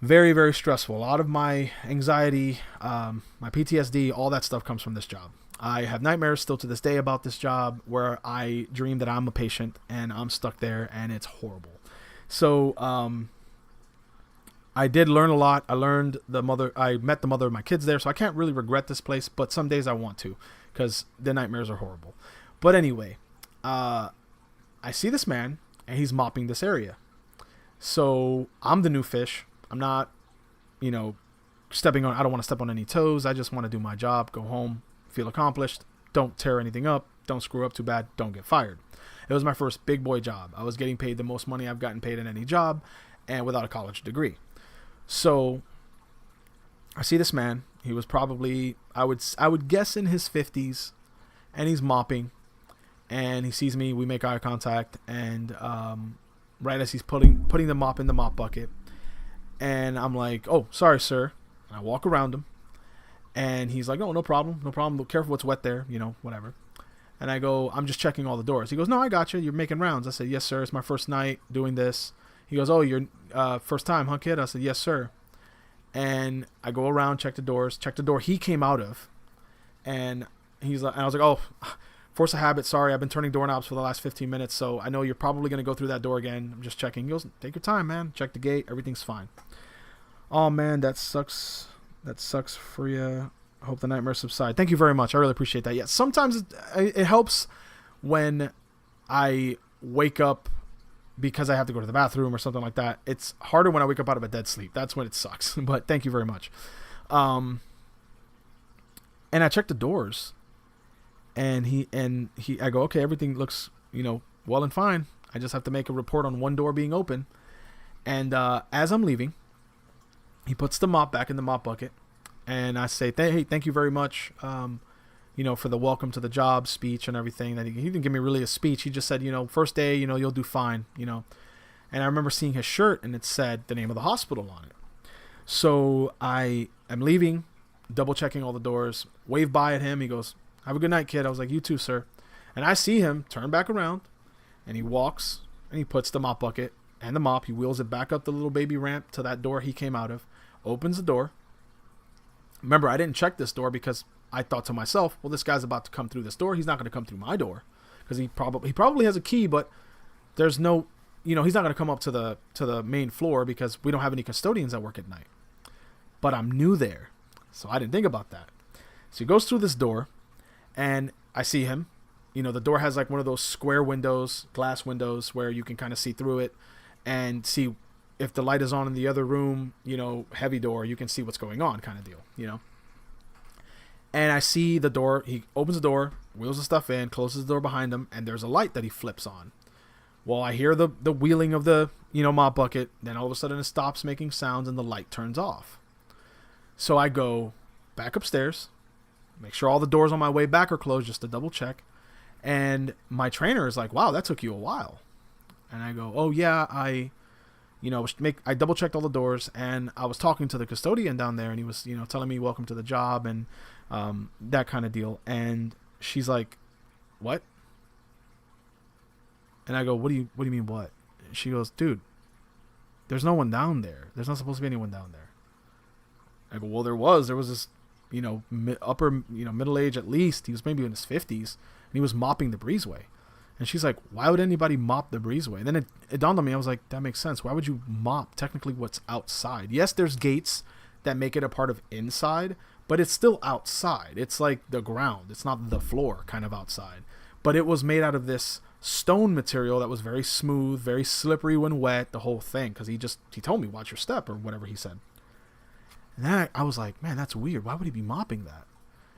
Very, very stressful. A lot of my anxiety, my PTSD, all that stuff comes from this job. I have nightmares still to this day about this job where I dream that I'm a patient and I'm stuck there, and it's horrible. So I did learn a lot. I met the mother of my kids there, so I can't really regret this place, but some days I want to because the nightmares are horrible. But anyway, I see this man, and he's mopping this area. So I'm the new fish. I'm not, I don't want to step on any toes. I just want to do my job, go home, feel accomplished, don't tear anything up, don't screw up too bad, don't get fired. It was my first big boy job. I was getting paid the most money I've gotten paid in any job, and without a college degree. So I see this man. He was probably, I would guess, in his 50s, and he's mopping, and he sees me. We make eye contact, and right as he's putting the mop in the mop bucket, and I'm like, oh, sorry, sir. And I walk around him, and he's like, oh, no problem. Careful, it's wet there, whatever. And I go, I'm just checking all the doors. He goes, no, I got you. You're making rounds. I said, yes, sir. It's my first night doing this. He goes, oh, you're first time, huh, kid? I said, yes, sir. And I go around, check the doors, check the door he came out of. And he's like, and I was like, oh, force of habit. Sorry, I've been turning doorknobs for the last 15 minutes. So I know you're probably going to go through that door again. I'm just checking. He goes, take your time, man. Check the gate. Everything's fine. Oh, man, that sucks. That sucks for you. I hope the nightmares subside. Thank you very much. I really appreciate that. Yeah, sometimes it helps when I wake up because I have to go to the bathroom or something like that. It's harder when I wake up out of a dead sleep. That's when it sucks. But thank you very much. And I checked the doors, and I go, okay, everything looks, well and fine. I just have to make a report on one door being open. And as I'm leaving, he puts the mop back in the mop bucket. And I say, hey, thank you very much, for the welcome to the job speech and everything. That he didn't give me really a speech. He just said, first day, you'll do fine, And I remember seeing his shirt, and it said the name of the hospital on it. So I am leaving, double checking all the doors, wave by at him. He goes, have a good night, kid. I was like, you too, sir. And I see him turn back around, and he walks, and he puts the mop bucket and the mop. He wheels it back up the little baby ramp to that door he came out of, opens the door. Remember, I didn't check this door because I thought to myself, well, this guy's about to come through this door. He's not going to come through my door because he probably has a key, but there's no, he's not going to come up to the main floor because we don't have any custodians that work at night. But I'm new there, so I didn't think about that. So he goes through this door, and I see him. The door has like one of those square windows, glass windows, where you can kind of see through it and see if the light is on in the other room, heavy door, you can see what's going on kind of deal, And I see the door. He opens the door, wheels the stuff in, closes the door behind him, and there's a light that he flips on. Well, I hear the wheeling of the, mop bucket. Then all of a sudden it stops making sounds and the light turns off. So I go back upstairs, make sure all the doors on my way back are closed just to double check. And my trainer is like, wow, that took you a while. And I go, oh yeah, I double checked all the doors, and I was talking to the custodian down there, and he was, telling me welcome to the job and that kind of deal. And she's like, what? And I go, what do you mean what? She goes, dude, there's no one down there. There's not supposed to be anyone down there. I go, well, there was this, upper, middle age at least. He was maybe in his 50s, and he was mopping the breezeway. And she's like, why would anybody mop the breezeway? And then it dawned on me. I was like, that makes sense. Why would you mop technically what's outside? Yes, there's gates that make it a part of inside, but it's still outside. It's like the ground. It's not the floor kind of outside. But it was made out of this stone material that was very smooth, very slippery when wet, the whole thing. Because he told me, watch your step, or whatever he said. And then I was like, man, that's weird. Why would he be mopping that?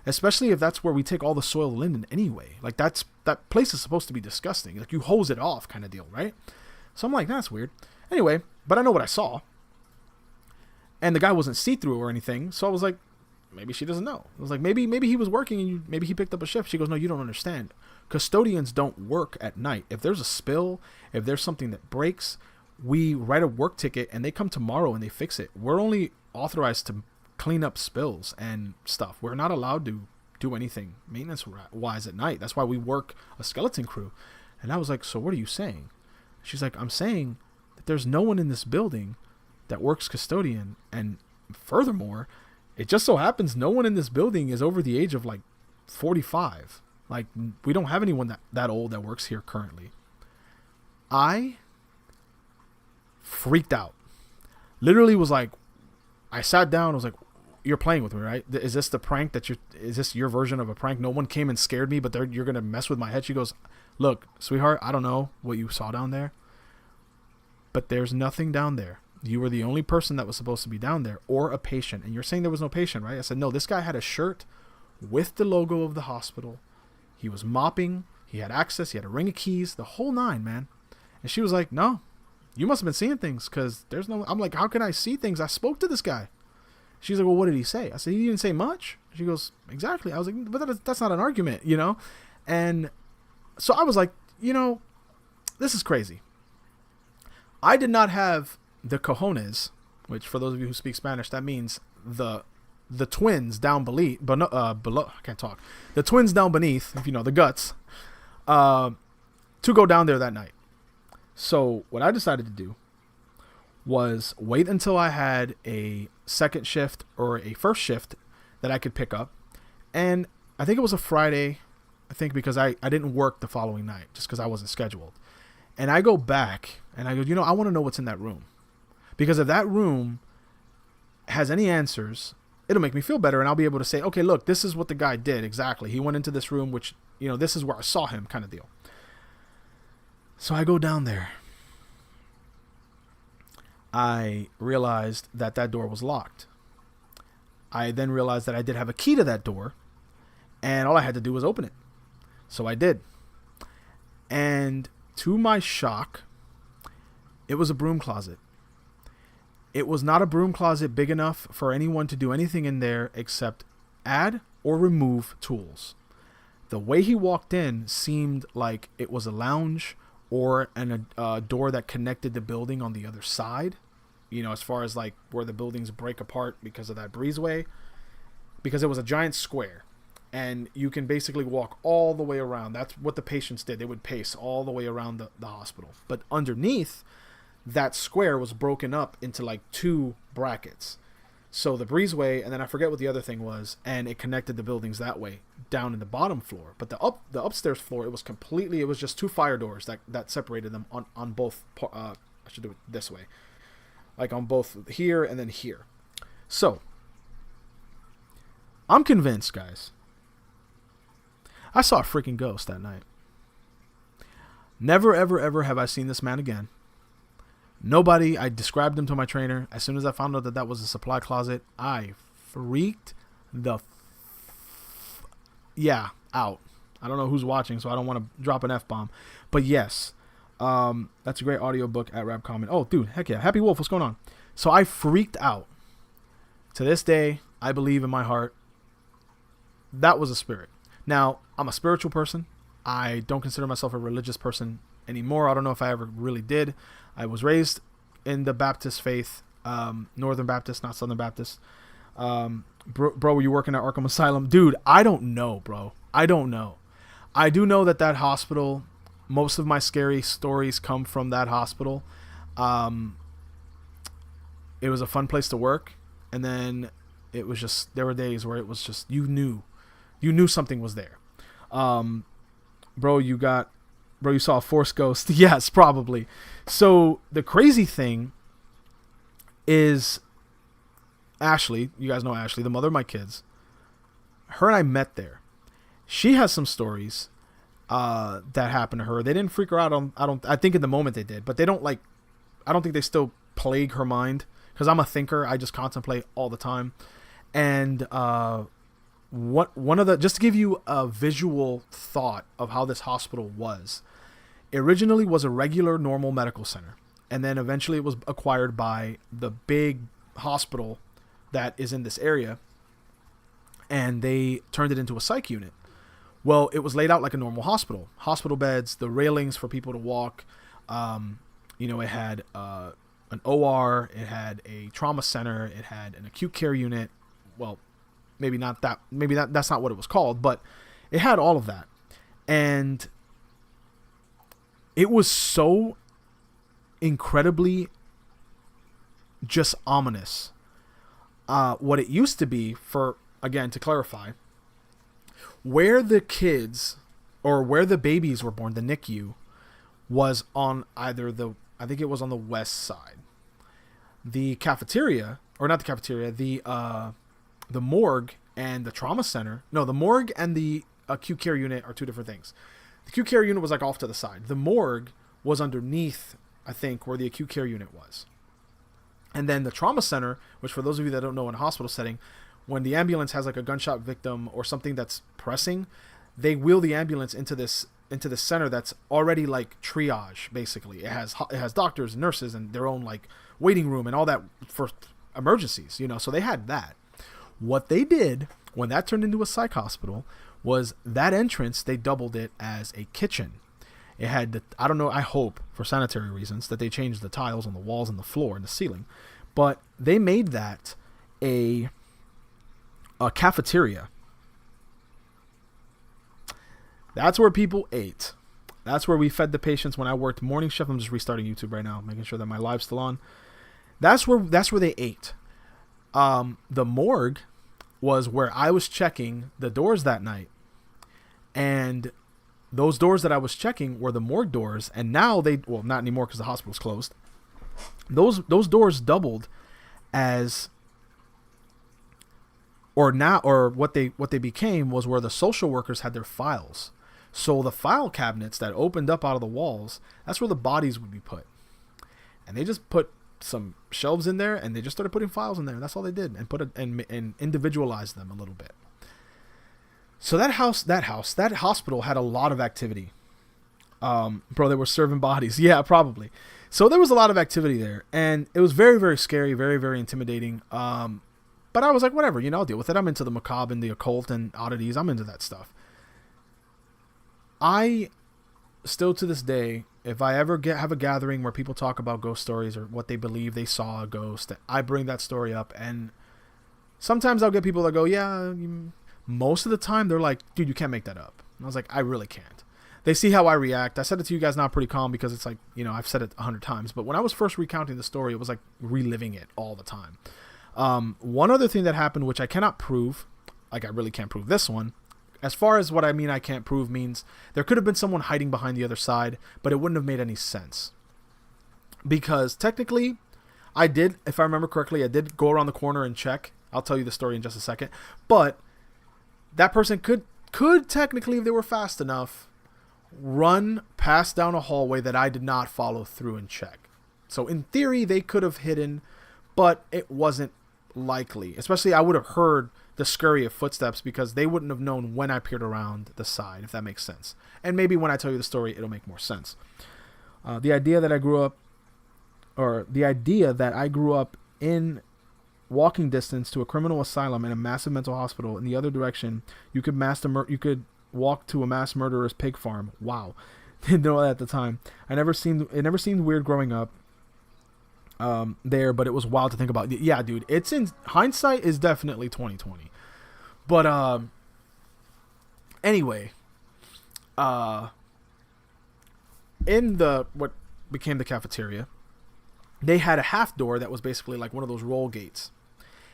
Especially if that's where we take all the soil linen anyway. Like that place is supposed to be disgusting. Like you hose it off kind of deal, right? So I'm like, that's weird. Anyway, but I know what I saw. And the guy wasn't see-through or anything. So I was like, maybe she doesn't know. I was like, maybe he was working and maybe he picked up a shift. She goes, no, you don't understand. Custodians don't work at night. If there's a spill, if there's something that breaks, we write a work ticket and they come tomorrow and they fix it. We're only authorized to clean up spills and stuff. We're not allowed to do anything maintenance wise at night. That's why we work a skeleton crew. And I was like, so what are you saying? She's like, I'm saying that there's no one in this building that works custodian. And furthermore, it just so happens no one in this building is over the age of like 45. Like we don't have anyone that old that works here currently. I freaked out. Literally was like, I sat down. I was like, you're playing with me, right? Is this the prank is this your version of a prank? No one came and scared me, but you're going to mess with my head. She goes, look, sweetheart, I don't know what you saw down there, but there's nothing down there. You were the only person that was supposed to be down there, or a patient. And you're saying there was no patient, right? I said, no, this guy had a shirt with the logo of the hospital. He was mopping. He had access. He had a ring of keys, the whole nine, man. And she was like, no, you must have been seeing things because there's no, I'm like, how can I see things? I spoke to this guy. She's like, well, what did he say? I said, he didn't say much. She goes, exactly. I was like, but that's not an argument, And so I was like, this is crazy. I did not have the cojones, which for those of you who speak Spanish, that means the the twins down below, I can't talk. The twins down beneath, if you know, the guts, to go down there that night. So what I decided to do was wait until I had a second shift or a first shift that I could pick up. And I think it was a Friday, because I didn't work the following night just because I wasn't scheduled. And I go back and I go, I want to know what's in that room. Because if that room has any answers, it'll make me feel better, and I'll be able to say, okay, look, this is what the guy did exactly. He went into this room, which, this is where I saw him, kind of deal. So I go down there. I realized that door was locked. I then realized that I did have a key to that door, and all I had to do was open it. So I did. And to my shock, it was a broom closet. It was not a broom closet big enough for anyone to do anything in there except add or remove tools. The way he walked in seemed like it was a lounge or a door that connected the building on the other side. As far as like where the buildings break apart because of that breezeway. Because it was a giant square. And you can basically walk all the way around. That's what the patients did. They would pace all the way around the hospital. But underneath, that square was broken up into like 2 brackets. So the breezeway, and then I forget what the other thing was, and it connected the buildings that way down in the bottom floor. But the upstairs floor, it was just 2 fire doors that separated them on both. I should do it this way, like on both here and then here. So I'm convinced, guys. I saw a freaking ghost that night. Never, ever, ever have I seen this man again. Nobody. I described him to my trainer. As soon as I found out that was a supply closet, I freaked out. I don't know who's watching, so I don't want to drop an F-bomb. But yes, that's a great audiobook at Rap Comment. Oh, dude, heck yeah. Happy Wolf, what's going on? So I freaked out. To this day, I believe in my heart that was a spirit. Now, I'm a spiritual person. I don't consider myself a religious person anymore. I don't know if I ever really did. I was raised in the Baptist faith, Northern Baptist, not Southern Baptist. Bro, were you working at Arkham Asylum? Dude, I don't know, bro. I don't know. I do know that hospital, most of my scary stories come from that hospital. It was a fun place to work. And then it was just, there were days where it was just, you knew something was there. Bro, you saw a force ghost. Yes, probably. So the crazy thing is Ashley, you guys know Ashley, the mother of my kids. Her and I met there. She has some stories that happened to her. They didn't freak her out. I think in the moment they did, but they don't I don't think they still plague her mind, because I'm a thinker. I just contemplate all the time. And just to give you a visual thought of how this hospital was, it originally was a regular normal medical center, and then eventually it was acquired by the big hospital that is in this area, and they turned it into a psych unit. Well, it was laid out like a normal hospital beds, the railings for people to walk. It had an OR, it had a trauma center, it had an acute care unit. Well, maybe that's not what it was called, but it had all of that. And it was so incredibly just ominous. What it used to be, to clarify, where the kids or where the babies were born, the NICU, was on either I think it was on the west side. The cafeteria, or not the cafeteria, the morgue and the trauma center. No, the morgue and the acute care unit are 2 different things. The acute care unit was like off to the side. The morgue was underneath, I think, where the acute care unit was. And then the trauma center, which for those of you that don't know, in a hospital setting, when the ambulance has like a gunshot victim or something that's pressing, they wheel the ambulance into this center that's already like triage, basically. It has doctors and nurses and their own like waiting room and all that for emergencies, so they had that. What they did when that turned into a psych hospital was that entrance, they doubled it as a kitchen. It had, I don't know, I hope for sanitary reasons that they changed the tiles on the walls and the floor and the ceiling, but they made that a cafeteria. That's where people ate. That's where we fed the patients when I worked morning shift. I'm just restarting YouTube right now, making sure that my live's still on. That's where they ate. The morgue was where I was checking the doors that night. And those doors that I was checking were the morgue doors. And now well, not anymore because the hospital's closed. Those doors doubled as, or what they became was where the social workers had their files. So the file cabinets that opened up out of the walls, that's where the bodies would be put. And they just put some shelves in there, and they just started putting files in there. That's all they did, and individualized them a little bit. So that hospital had a lot of activity. Bro, they were serving bodies. Yeah, probably. So there was a lot of activity there, and it was very, very scary, very, very intimidating. But I was like, whatever, I'll deal with it. I'm into the macabre and the occult and oddities. I'm into that stuff. I still to this day, if I ever have a gathering where people talk about ghost stories or what they believe they saw a ghost, I bring that story up. And sometimes I'll get people that go, yeah, most of the time they're like, dude, you can't make that up. And I was like, I really can't. They see how I react. I said it to you guys now pretty calm because it's like, I've said it 100 times. But when I was first recounting the story, it was like reliving it all the time. One other thing that happened, which I cannot prove, like I really can't prove this one. As far as what I mean I can't prove means there could have been someone hiding behind the other side, but it wouldn't have made any sense. Because technically, I did, if I remember correctly, I did go around the corner and check. I'll tell you the story in just a second. But that person could technically, if they were fast enough, run past down a hallway that I did not follow through and check. So in theory, they could have hidden, but it wasn't likely. Especially, I would have heard the scurry of footsteps because they wouldn't have known when I peered around the side, if that makes sense. And maybe when I tell you the story, it'll make more sense. The idea that I grew up in walking distance to a criminal asylum and a massive mental hospital in the other direction, you could walk to a mass murderer's pig farm. Wow. Didn't know that at the time. It never seemed weird growing up there, but it was wild to think about. Yeah, dude, it's in hindsight is definitely 2020. But anyway, in what became the cafeteria, they had a half door that was basically like one of those roll gates.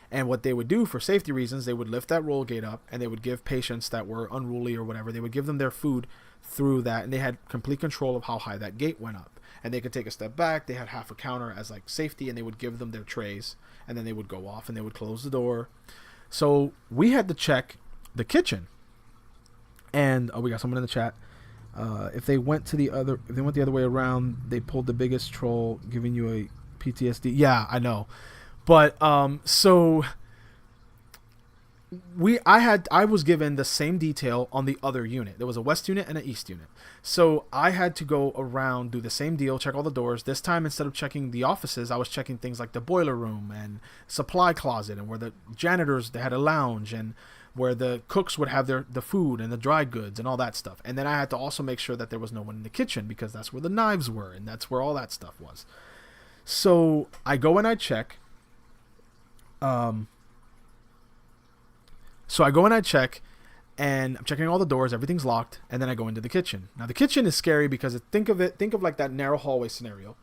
And what they would do for safety reasons, they would lift that roll gate up and they would give patients that were unruly or whatever, they would give them their food through that, and they had complete control of how high that gate went up. And they could take a step back. They had half a counter as like safety, and they would give them their trays, and then they would go off and they would close the door. So we had to check the kitchen. And we got someone in the chat. If they went the other way around, they pulled the biggest troll, giving you a PTSD. Yeah, I know. But so I was given the same detail on the other unit. There was a west unit and an east unit. So I had to go around, do the same deal, check all the doors. This time, instead of checking the offices, I was checking things like the boiler room and supply closet, and where the janitors, they had a lounge, and where the cooks would have the food and the dry goods and all that stuff. And then I had to also make sure that there was no one in the kitchen, because that's where the knives were and that's where all that stuff was. So I go and I check. And I'm checking all the doors, everything's locked, and then I go into the kitchen. Now the kitchen is scary because think of like that narrow hallway scenario.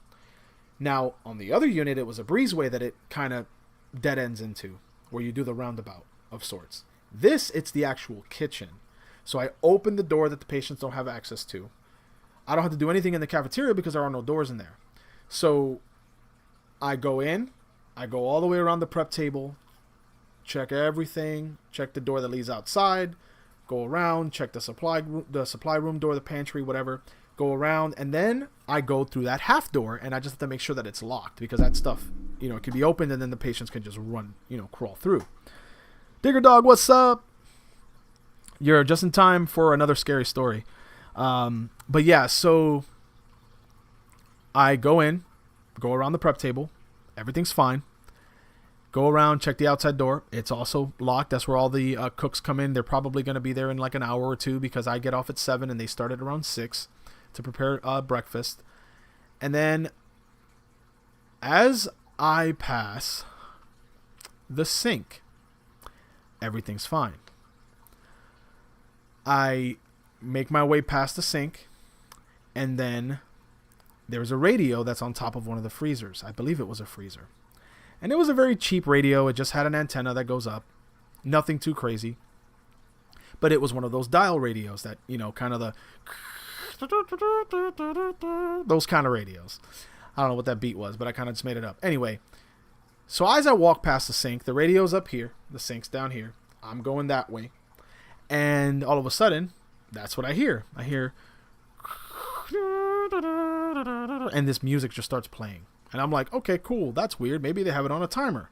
Now on the other unit, it was a breezeway that it kind of dead ends into, where you do the roundabout of sorts. This, it's the actual kitchen. So I open the door that the patients don't have access to. I don't have to do anything in the cafeteria because there are no doors in there. So I go in, I go all the way around the prep table, check everything, check the door that leads outside, go around, check the supply room door, the pantry, whatever, go around, and then I go through that half door, and I just have to make sure that it's locked, because that stuff, it can be opened and then the patients can just run, crawl through. Digger Dog, what's up? You're just in time for another scary story. But yeah, so I go around the prep table, everything's fine. Go around, check the outside door. It's also locked. That's where all the cooks come in. They're probably going to be there in like an hour or two, because I get off at 7 and they start at around 6 to prepare breakfast. And then as I pass the sink, Everything's fine. I make my way past the sink, and then there's a radio that's on top of one of the freezers. I believe it was a freezer. And it was a very cheap radio. It just had an antenna that goes up. Nothing too crazy. But it was one of those dial radios that, you know, kind of the... those kind of radios. I don't know what that beat was, but I kind of just made it up. Anyway, so as I walk past the sink, the radio's up here. The sink's down here. I'm going that way. And all of a sudden, that's what I hear. I hear... and this music just starts playing. And I'm like, okay, cool. That's weird. Maybe they have it on a timer.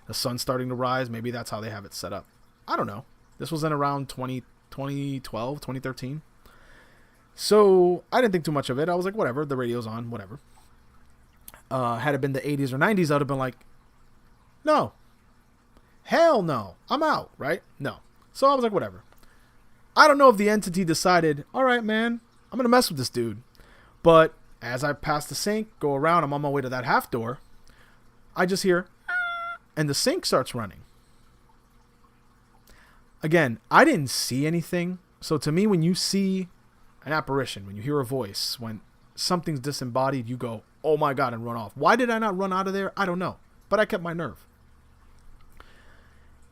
The sun's starting to rise. Maybe that's how they have it set up. I don't know. This was in around 2012, 2013. So I didn't think too much of it. I was like, whatever. The radio's on. Whatever. Had it been the 80s or 90s, I'd have been like, no. Hell no. I'm out, right? No. So I was like, whatever. I don't know if the entity decided, all right, man, I'm going to mess with this dude. But as I pass the sink, go around, I'm on my way to that half door, I just hear, and the sink starts running. Again, I didn't see anything. So to me, when you see an apparition, when you hear a voice, when something's disembodied, you go, oh my God, and run off. Why did I not run out of there? I don't know. But I kept my nerve.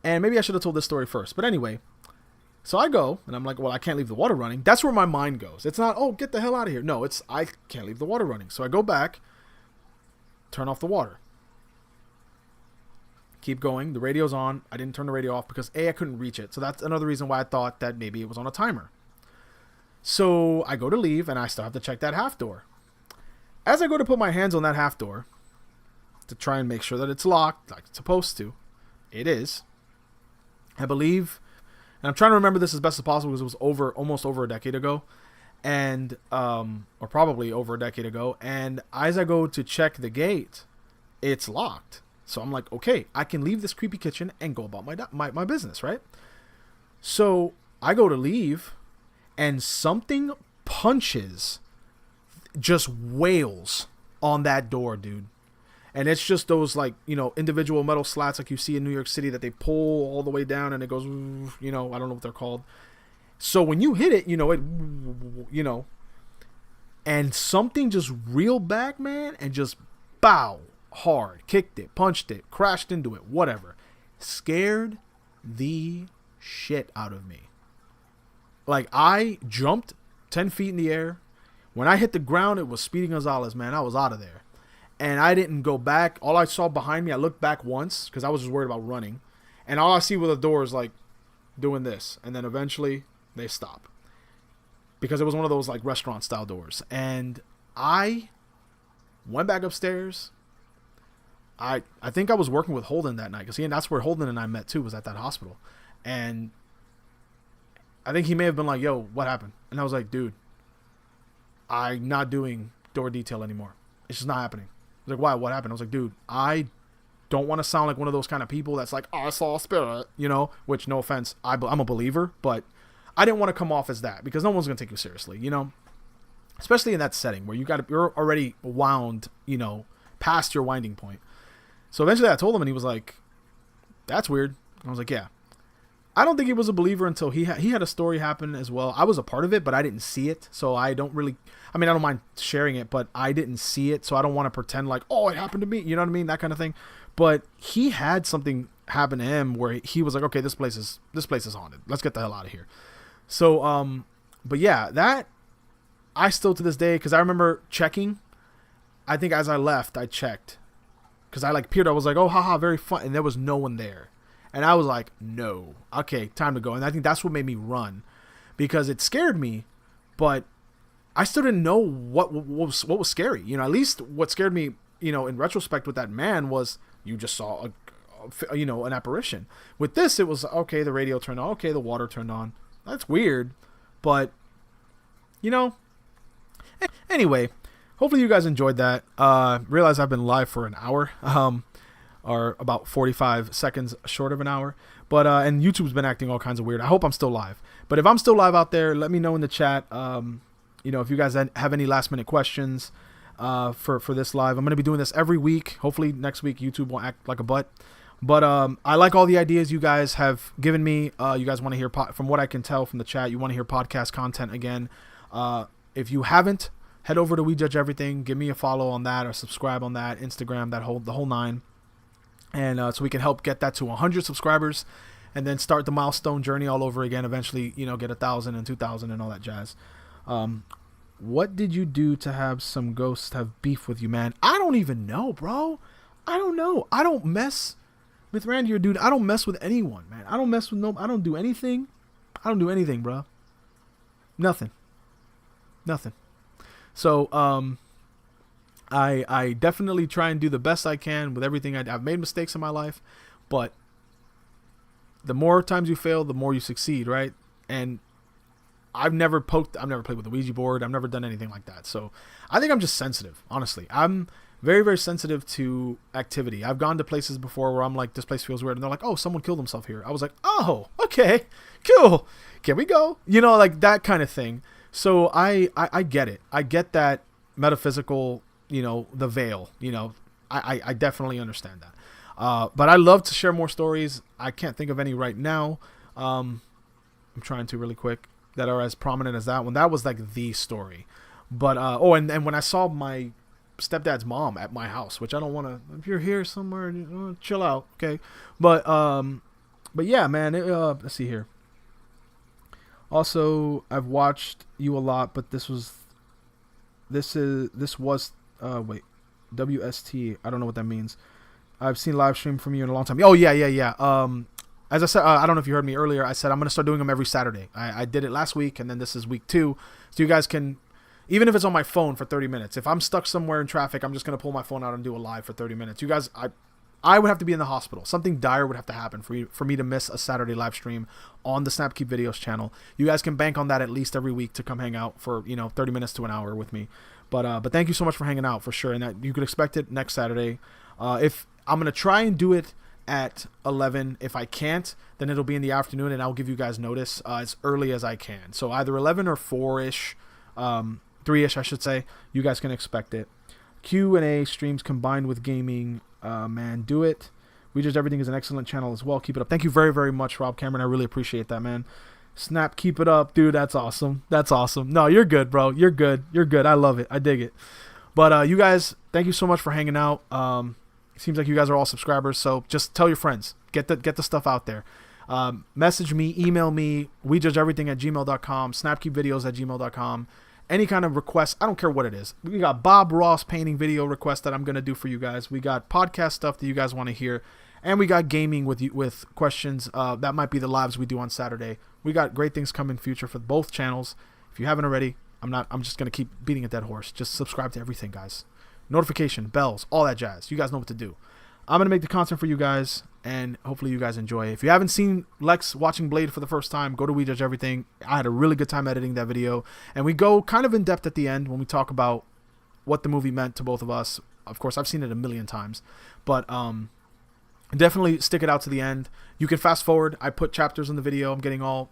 And maybe I should have told this story first. But anyway, so I go, and I'm like, well, I can't leave the water running. That's where my mind goes. It's not, oh, get the hell out of here. No, it's, I can't leave the water running. So I go back, turn off the water. Keep going. The radio's on. I didn't turn the radio off because, A, I couldn't reach it. So that's another reason why I thought that maybe it was on a timer. So I go to leave, and I still have to check that half door. As I go to put my hands on that half door to try and make sure that it's locked like it's supposed to, it is. I believe, and I'm trying to remember this as best as possible because it was almost over a decade ago, and or probably over a decade ago. And as I go to check the gate, it's locked. So I'm like, okay, I can leave this creepy kitchen and go about my business, right? So I go to leave, and something punches, just wails on that door, dude. And it's just those, like, you know, individual metal slats like you see in New York City that they pull all the way down and it goes, you know, I don't know what they're called. So when you hit it, you know, and something just reeled back, man, and just bow, hard, kicked it, punched it, crashed into it, whatever. Scared the shit out of me. Like, I jumped 10 feet in the air. When I hit the ground, it was Speedy Gonzalez, man. I was out of there. And I didn't go back. All I saw behind me, I looked back once because I was just worried about running. And all I see with the door is, like, doing this. And then eventually they stop. Because it was one of those, like, restaurant-style doors. And I went back upstairs. I think I was working with Holden that night. Because that's where Holden and I met, too, was at that hospital. And I think he may have been like, yo, what happened? And I was like, dude, I'm not doing door detail anymore. It's just not happening. He was like, why? What happened? I was like, dude, I don't want to sound like one of those kind of people that's like, oh, I saw a spirit, you know, which, no offense, I'm a believer, but I didn't want to come off as that because no one's going to take you seriously, you know, especially in that setting where you're already wound, you know, past your winding point. So eventually I told him and he was like, that's weird. I was like, yeah. I don't think he was a believer until he had a story happen as well. I was a part of it, but I didn't see it. So I don't mind sharing it, but I didn't see it. So I don't want to pretend like, oh, it happened to me. You know what I mean? That kind of thing. But he had something happen to him where he was like, okay, this place is haunted. Let's get the hell out of here. So, but yeah, that I still to this day, cause I remember checking, I think as I left, I checked cause I like peered. I was like, oh, haha, very fun. And there was no one there. And I was like, no, okay, time to go. And I think that's what made me run because it scared me, but I still didn't know what was scary. You know, at least what scared me, you know, in retrospect with that man was you just saw an apparition. With this, it was, okay, the radio turned on. Okay, the water turned on. That's weird, but, you know, anyway, hopefully you guys enjoyed that. Realize I've been live for an hour. Or about 45 seconds short of an hour. But and YouTube's been acting all kinds of weird. I hope I'm still live. But if I'm still live out there, let me know in the chat. You know, if you guys have any last minute questions for this live. I'm going to be doing this every week. Hopefully next week YouTube won't act like a butt. But I like all the ideas you guys have given me. You guys want to hear, from what I can tell from the chat, you want to hear podcast content again. If you haven't, head over to We Judge Everything. Give me a follow on that or subscribe on that, Instagram, the whole nine. And so we can help get that to 100 subscribers and then start the milestone journey all over again. Eventually, get 1,000 and 2,000 and all that jazz. What did you do to have some ghosts have beef with you, man? I don't even know, bro. I don't know. I don't mess with Randy or dude. I don't mess with anyone, man. I don't mess with I don't do anything. I don't do anything, bro. Nothing. So, I definitely try and do the best I can with everything. I've made mistakes in my life, but the more times you fail, the more you succeed, right? And I've never played with the Ouija board. I've never done anything like that. So I think I'm just sensitive, honestly. I'm very, very sensitive to activity. I've gone to places before where I'm like, this place feels weird. And they're like, oh, someone killed himself here. I was like, oh, okay, cool. Can we go? Like that kind of thing. So I get it. I get that metaphysical, the veil, I definitely understand that. But I love to share more stories. I can't think of any right now. I'm trying to really quick that are as prominent as that one. That was like the story. But, and when I saw my stepdad's mom at my house, which I don't want to, if you're here somewhere, chill out. Okay. But yeah, man, let's see here. Also, I've watched you a lot, but this was WST. I don't know what that means. I've seen live stream from you in a long time. Oh, yeah. As I said, I don't know if you heard me earlier. I said I'm going to start doing them every Saturday. I did it last week, and then this is week 2. So you guys can, even if it's on my phone for 30 minutes, if I'm stuck somewhere in traffic, I'm just going to pull my phone out and do a live for 30 minutes. You guys, I would have to be in the hospital. Something dire would have to happen for me to miss a Saturday live stream on the Snapkeep Videos channel. You guys can bank on that at least every week to come hang out for 30 minutes to an hour with me. But thank you so much for hanging out for sure. And that you could expect it next Saturday. If I'm gonna try and do it at 11. If I can't, then it'll be in the afternoon, and I'll give you guys notice as early as I can. So either 11 or 4-ish, 3-ish, I should say. You guys can expect it. Q&A streams combined with gaming. Man, do it. We Judge Everything is an excellent channel as well. Keep it up. Thank you very, very much, Rob Cameron. I really appreciate that, man. Snap, keep it up, dude. That's awesome. No, you're good, bro. You're good. I love it. I dig it. But you guys, thank you so much for hanging out. It seems like you guys are all subscribers, so just tell your friends. Get the stuff out there. Message me, email me, wejudgeeverything@gmail.com, snapkeepvideos@gmail.com. Any kind of request, I don't care what it is. We got Bob Ross painting video requests that I'm going to do for you guys. We got podcast stuff that you guys want to hear. And we got gaming with questions. That might be the lives we do on Saturday. We got great things coming in future for both channels. If you haven't already, I'm just going to keep beating a dead horse. Just subscribe to everything, guys. Notification, bells, all that jazz. You guys know what to do. I'm going to make the content for you guys, and hopefully you guys enjoy. If you haven't seen Lex watching Blade for the first time, go to We Judge Everything. I had a really good time editing that video, and we go kind of in depth at the end when we talk about what the movie meant to both of us. Of course, I've seen it a million times, but definitely stick it out to the end. You can fast forward. I put chapters in the video. I'm getting all,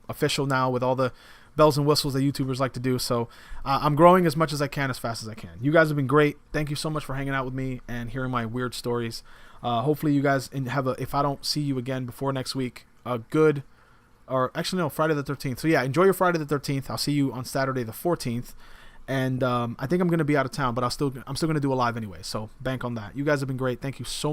official now with all the bells and whistles that YouTubers like to do. So I'm growing as much as I can, as fast as I can. You guys have been great. Thank you so much for hanging out with me and hearing my weird stories. Hopefully you guys have if I don't see you again before next week, Friday the 13th. So yeah, enjoy your Friday the 13th. I'll see you on Saturday the 14th. And I think I'm going to be out of town, but I'm still going to do a live anyway. So bank on that. You guys have been great. Thank you so much.